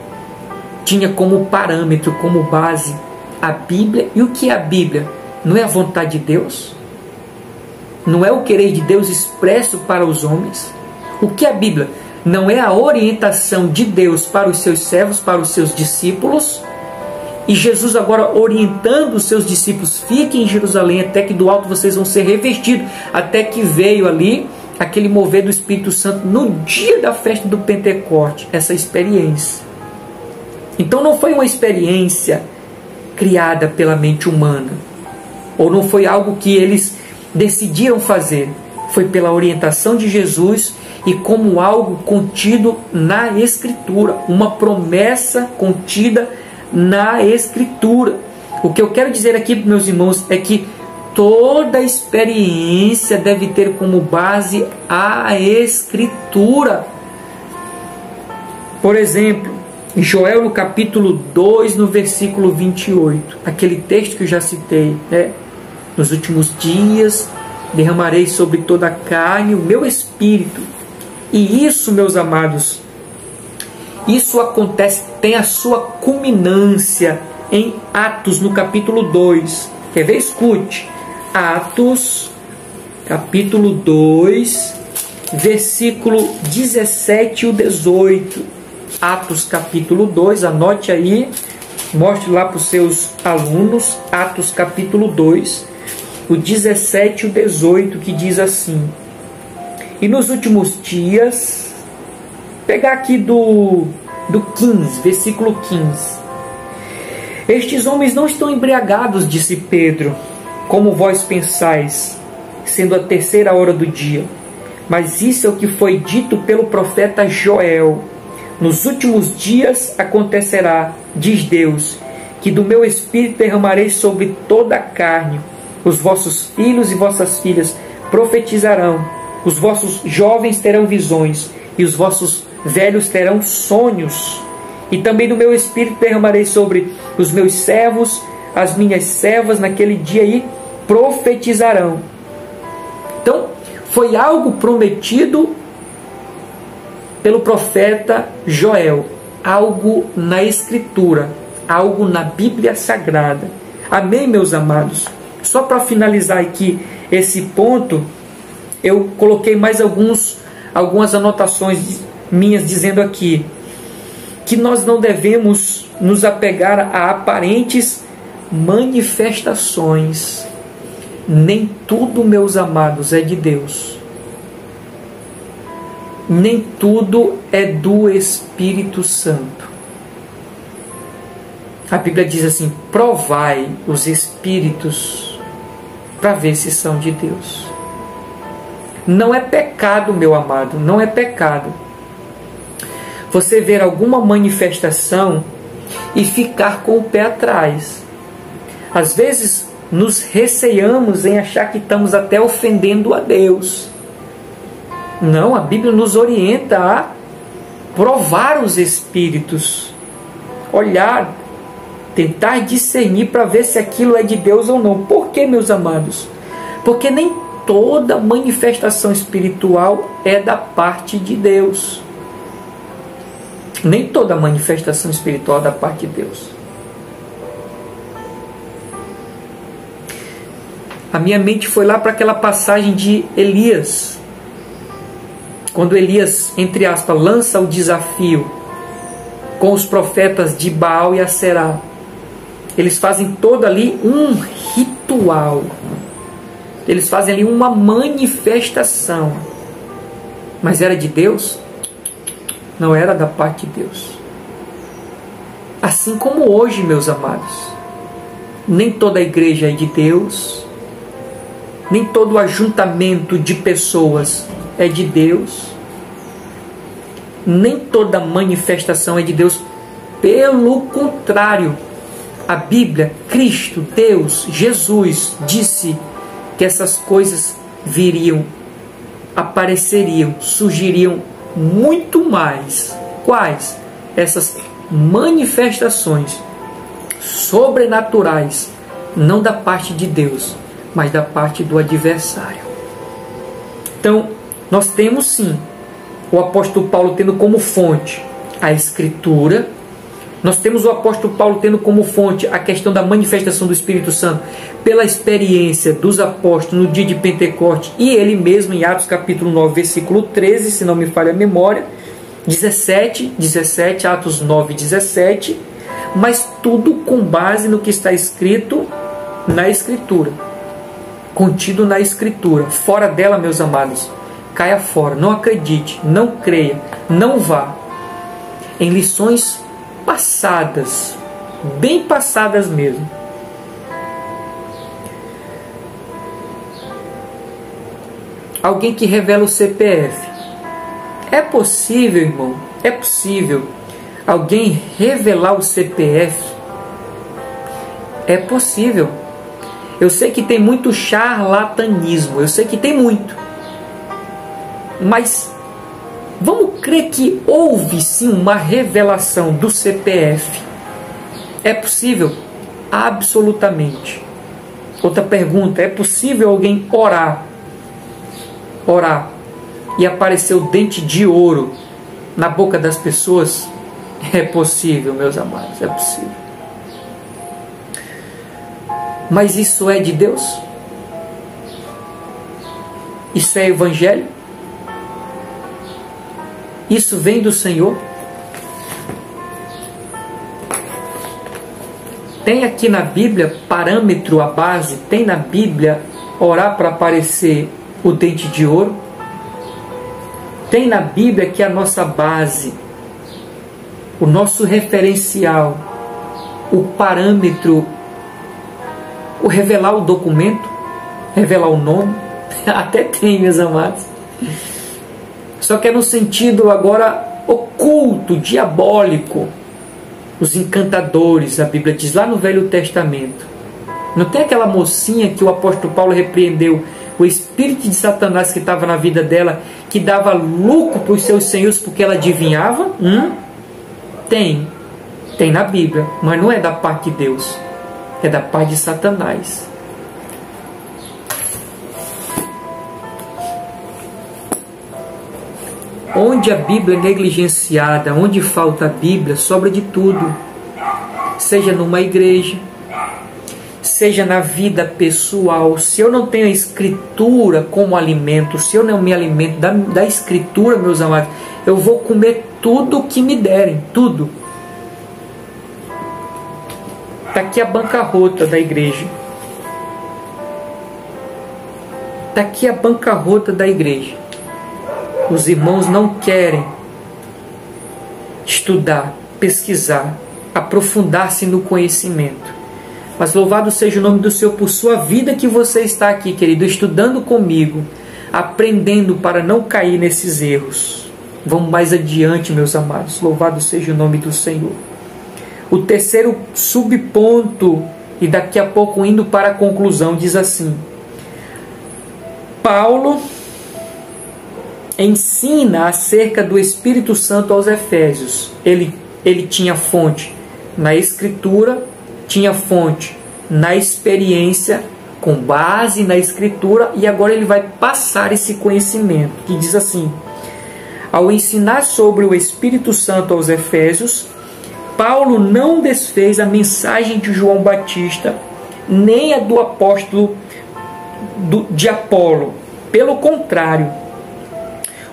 tinha como parâmetro, como base, a Bíblia. E o que é a Bíblia? Não é a vontade de Deus? Não é o querer de Deus expresso para os homens? O que é a Bíblia? Não é a orientação de Deus para os seus servos, para os seus discípulos? E Jesus agora orientando os seus discípulos: fiquem em Jerusalém até que do alto vocês vão ser revestidos. Até que veio ali aquele mover do Espírito Santo no dia da festa do Pentecoste. Essa experiência. Então não foi uma experiência criada pela mente humana, ou não foi algo que eles decidiram fazer. Foi pela orientação de Jesus e como algo contido na Escritura, uma promessa contida na Escritura. O que eu quero dizer aqui, meus irmãos, é que toda experiência deve ter como base a Escritura. Por exemplo, em Joel, no capítulo 2, no versículo 28, aquele texto que eu já citei, nos últimos dias derramarei sobre toda a carne o meu Espírito. E isso, meus amados, isso acontece, tem a sua culminância em Atos, no capítulo 2. Quer ver? Escute. Atos, capítulo 2, versículo 17 e 18. Atos, capítulo 2, anote aí, mostre lá para os seus alunos. Atos, capítulo 2, o 17 e o 18, que diz assim: e nos últimos dias, pegar aqui do 15, versículo 15. Estes homens não estão embriagados, disse Pedro, como vós pensais, sendo a 3ª hora do dia. Mas isso é o que foi dito pelo profeta Joel. Nos últimos dias acontecerá, diz Deus, que do meu espírito derramarei sobre toda a carne. Os vossos filhos e vossas filhas profetizarão, os vossos jovens terão visões, e os vossos velhos terão sonhos. E também do meu espírito derramarei sobre os meus servos, as minhas servas, naquele dia aí profetizarão. Então, foi algo prometido pelo profeta Joel, algo na Escritura, algo na Bíblia Sagrada. Amém, meus amados? Só para finalizar aqui esse ponto, eu coloquei mais algumas anotações minhas dizendo aqui que nós não devemos nos apegar a aparentes manifestações. Nem tudo, meus amados, é de Deus. Nem tudo é do Espírito Santo. A Bíblia diz assim: provai os espíritos para ver se são de Deus. Não é pecado, meu amado, não é pecado você ver alguma manifestação e ficar com o pé atrás. Às vezes nos receamos em achar que estamos até ofendendo a Deus. Não, a Bíblia nos orienta a provar os espíritos, olhar, tentar discernir para ver se aquilo é de Deus ou não. Por que, meus amados? Porque nem toda manifestação espiritual é da parte de Deus. Nem toda manifestação espiritual é da parte de Deus. A minha mente foi lá para aquela passagem de Elias. Quando Elias, entre aspas, lança o desafio com os profetas de Baal e Aserá. Eles fazem todo ali um ritual. Eles fazem ali uma manifestação. Mas era de Deus? Não era da parte de Deus. Assim como hoje, meus amados, nem toda a igreja é de Deus, nem todo ajuntamento de pessoas é de Deus, nem toda manifestação é de Deus. Pelo contrário, a Bíblia, Cristo, Deus, Jesus, disse que essas coisas viriam, apareceriam, surgiriam muito mais. Quais? Essas manifestações sobrenaturais, não da parte de Deus, mas da parte do adversário. Então, nós temos sim o apóstolo Paulo tendo como fonte a Escritura. Nós temos o apóstolo Paulo tendo como fonte a questão da manifestação do Espírito Santo pela experiência dos apóstolos no dia de Pentecoste, e ele mesmo em Atos capítulo 9, versículo 13, se não me falha a memória, 17, Atos 9, 17, mas tudo com base no que está escrito na Escritura, contido na Escritura. Fora dela, meus amados, caia fora, não acredite, não creia, não vá em lições passadas, bem passadas mesmo. Alguém que revela o CPF. É possível, irmão, é possível alguém revelar o CPF? É possível. Eu sei que tem muito charlatanismo, eu sei que tem muito. Mas vamos crer que houve sim uma revelação do CPF. É possível? Absolutamente. Outra pergunta: é possível alguém orar e aparecer o dente de ouro na boca das pessoas? É possível, meus amados, é possível. Mas isso é de Deus? Isso é evangelho? Isso vem do Senhor? Tem aqui na Bíblia parâmetro, a base? Tem na Bíblia orar para aparecer o dente de ouro? Tem na Bíblia que é a nossa base, o nosso referencial, o parâmetro, o revelar o documento, revelar o nome, até tem, meus amados. Só que é no sentido agora oculto, diabólico. Os encantadores, a Bíblia diz lá no Velho Testamento. Não tem aquela mocinha que o apóstolo Paulo repreendeu, o espírito de Satanás que estava na vida dela, que dava lucro para os seus senhores porque ela adivinhava? Tem na Bíblia, mas não é da parte de Deus, é da parte de Satanás. Onde a Bíblia é negligenciada, onde falta a Bíblia, sobra de tudo. Seja numa igreja, seja na vida pessoal. Se eu não tenho a Escritura como alimento, se eu não me alimento da Escritura, meus amados, eu vou comer tudo o que me derem, tudo. Está aqui a bancarrota da igreja. Está aqui a bancarrota da igreja. Os irmãos não querem estudar, pesquisar, aprofundar-se no conhecimento. Mas louvado seja o nome do Senhor por sua vida que você está aqui, querido, estudando comigo, aprendendo para não cair nesses erros. Vamos mais adiante, meus amados. Louvado seja o nome do Senhor. O terceiro subponto, e daqui a pouco indo para a conclusão, diz assim: Paulo ensina acerca do Espírito Santo aos Efésios. Ele tinha fonte na Escritura, tinha fonte na experiência, com base na Escritura, e agora ele vai passar esse conhecimento, que diz assim: ao ensinar sobre o Espírito Santo aos Efésios, Paulo não desfez a mensagem de João Batista, nem a do apóstolo de Apolo. Pelo contrário,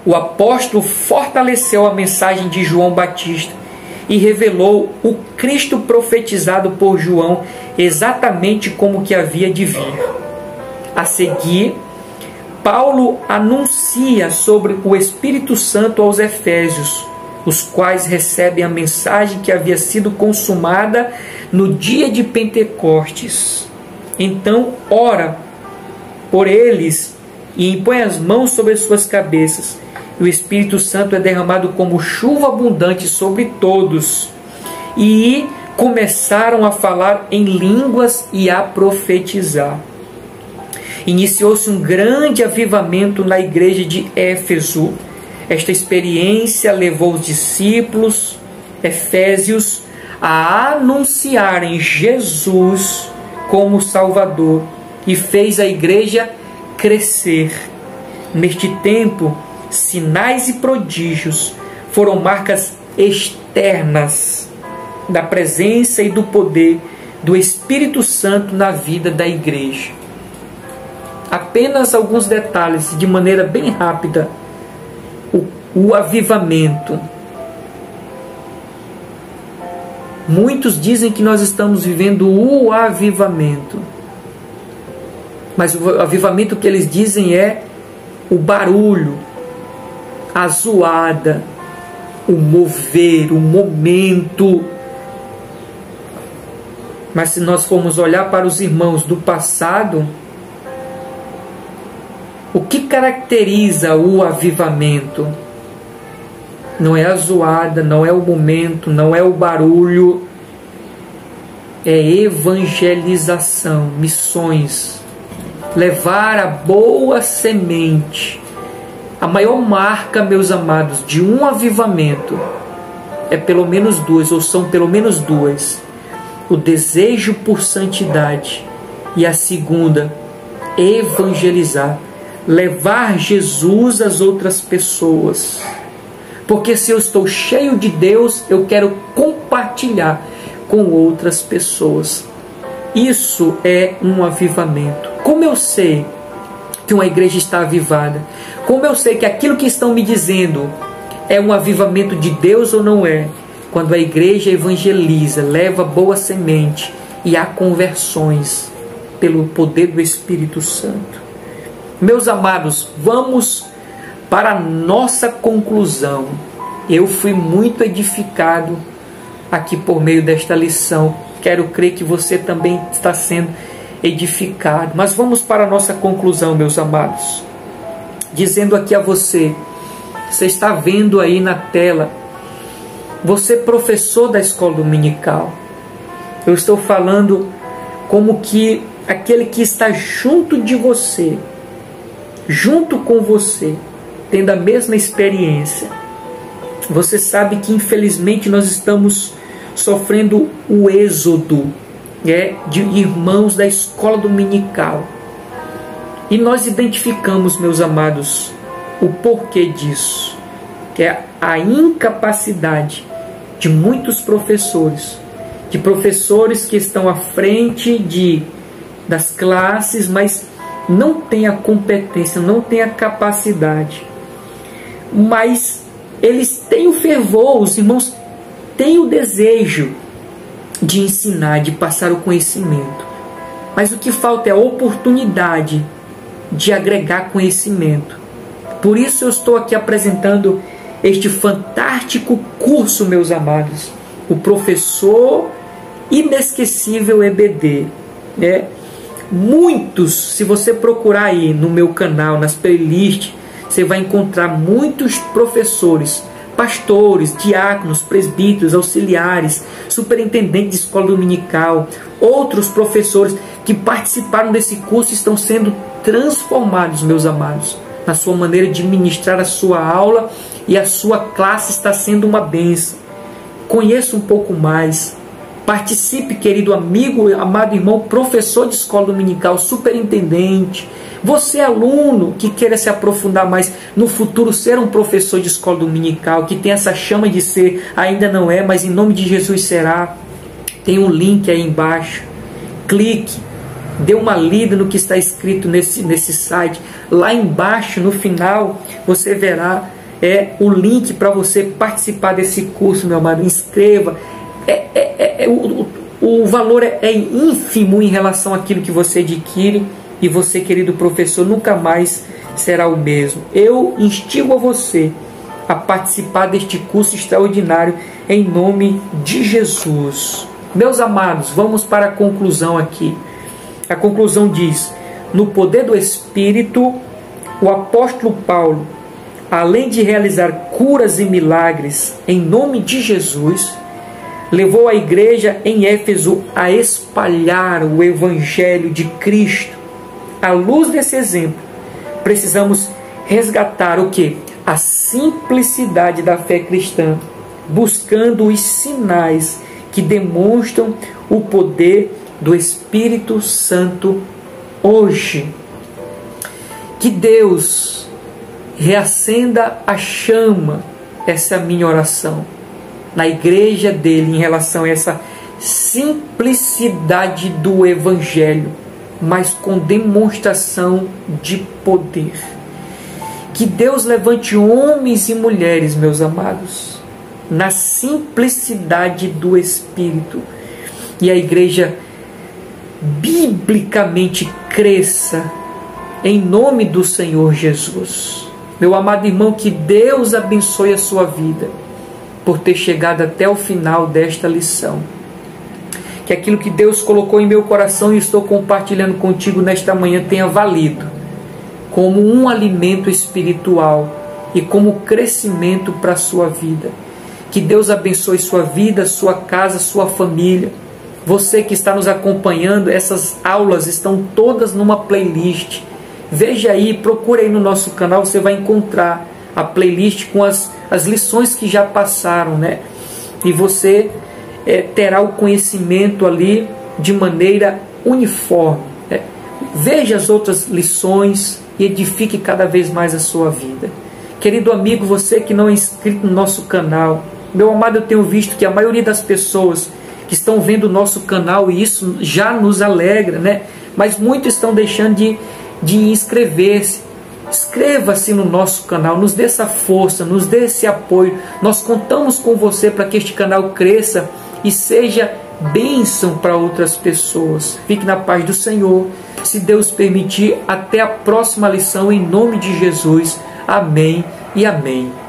o apóstolo fortaleceu a mensagem de João Batista e revelou o Cristo profetizado por João exatamente como que havia de vir. A seguir, Paulo anuncia sobre o Espírito Santo aos Efésios, os quais recebem a mensagem que havia sido consumada no dia de Pentecostes. Então, ora por eles e impõe as mãos sobre as suas cabeças. E o Espírito Santo é derramado como chuva abundante sobre todos. E começaram a falar em línguas e a profetizar. Iniciou-se um grande avivamento na igreja de Éfeso. Esta experiência levou os discípulos efésios a anunciarem Jesus como Salvador e fez a igreja crescer. Neste tempo, sinais e prodígios foram marcas externas da presença e do poder do Espírito Santo na vida da igreja. Apenas alguns detalhes, de maneira bem rápida. O avivamento. Muitos dizem que nós estamos vivendo o avivamento. Mas o avivamento que eles dizem é o barulho, a zoada, o mover, o momento. Mas se nós formos olhar para os irmãos do passado, o que caracteriza o avivamento? Não é a zoada, não é o momento, não é o barulho. É evangelização, missões. Levar a boa semente. A maior marca, meus amados, de um avivamento é pelo menos duas, ou são pelo menos duas. O desejo por santidade. E a segunda, evangelizar. Levar Jesus às outras pessoas. Porque se eu estou cheio de Deus, eu quero compartilhar com outras pessoas. Isso é um avivamento. Como eu sei que uma igreja está avivada? Como eu sei que aquilo que estão me dizendo é um avivamento de Deus ou não é? Quando a igreja evangeliza, leva boa semente e há conversões pelo poder do Espírito Santo. Meus amados, vamos para a nossa conclusão. Eu fui muito edificado aqui por meio desta lição. Quero crer que você também está sendo edificado. Mas vamos para a nossa conclusão, meus amados. Dizendo aqui a você, você está vendo aí na tela, você professor da escola dominical. Eu estou falando como que aquele que está junto de você, junto com você, tendo a mesma experiência. Você sabe que infelizmente nós estamos sofrendo o êxodo de irmãos da escola dominical. E nós identificamos, meus amados, o porquê disso, que é a incapacidade de muitos professores, de professores que estão à frente das classes, mas não têm a competência, não têm a capacidade. Mas eles têm o fervor, os irmãos têm o desejo de ensinar, de passar o conhecimento. Mas o que falta é a oportunidade de agregar conhecimento. Por isso eu estou aqui apresentando este fantástico curso, meus amados, o Professor Inesquecível EBD. Muitos, se você procurar aí no meu canal, nas playlists, você vai encontrar muitos professores, pastores, diáconos, presbíteros, auxiliares, superintendentes de escola dominical, outros professores que participaram desse curso estão sendo transformados, meus amados, na sua maneira de ministrar a sua aula, e a sua classe está sendo uma bênção. Conheça um pouco mais. Participe, querido amigo, amado irmão, professor de escola dominical, superintendente. Você, aluno, que queira se aprofundar mais no futuro, ser um professor de escola dominical, que tem essa chama de ser, ainda não é, mas em nome de Jesus será. Tem um link aí embaixo. Clique, dê uma lida no que está escrito nesse site. Lá embaixo, no final, você verá o link para você participar desse curso, meu amado. Inscreva. O valor é ínfimo em relação àquilo que você adquire, e você, querido professor, nunca mais será o mesmo. Eu instigo a você a participar deste curso extraordinário em nome de Jesus. Meus amados, vamos para a conclusão aqui. A conclusão diz: no poder do Espírito, o apóstolo Paulo, além de realizar curas e milagres em nome de Jesus, levou a igreja em Éfeso a espalhar o Evangelho de Cristo. À luz desse exemplo, precisamos resgatar o quê? A simplicidade da fé cristã, buscando os sinais que demonstram o poder do Espírito Santo hoje. Que Deus reacenda a chama, essa é a minha oração, na igreja dele, em relação a essa simplicidade do Evangelho, mas com demonstração de poder. Que Deus levante homens e mulheres, meus amados, na simplicidade do Espírito, e a igreja biblicamente cresça em nome do Senhor Jesus. Meu amado irmão, que Deus abençoe a sua vida por ter chegado até o final desta lição. Que aquilo que Deus colocou em meu coração e estou compartilhando contigo nesta manhã tenha valido como um alimento espiritual e como crescimento para a sua vida. Que Deus abençoe sua vida, sua casa, sua família. Você que está nos acompanhando, essas aulas estão todas numa playlist. Veja aí, procura aí no nosso canal, você vai encontrar a playlist com as lições que já passaram, né? E você terá o conhecimento ali de maneira uniforme, né? Veja as outras lições e edifique cada vez mais a sua vida. Querido amigo, você que não é inscrito no nosso canal, meu amado, eu tenho visto que a maioria das pessoas que estão vendo o nosso canal, e isso já nos alegra, né? Mas muitos estão deixando de inscrever-se. Inscreva-se no nosso canal, nos dê essa força, nos dê esse apoio. Nós contamos com você para que este canal cresça e seja bênção para outras pessoas. Fique na paz do Senhor. Se Deus permitir, até a próxima lição, em nome de Jesus. Amém e amém.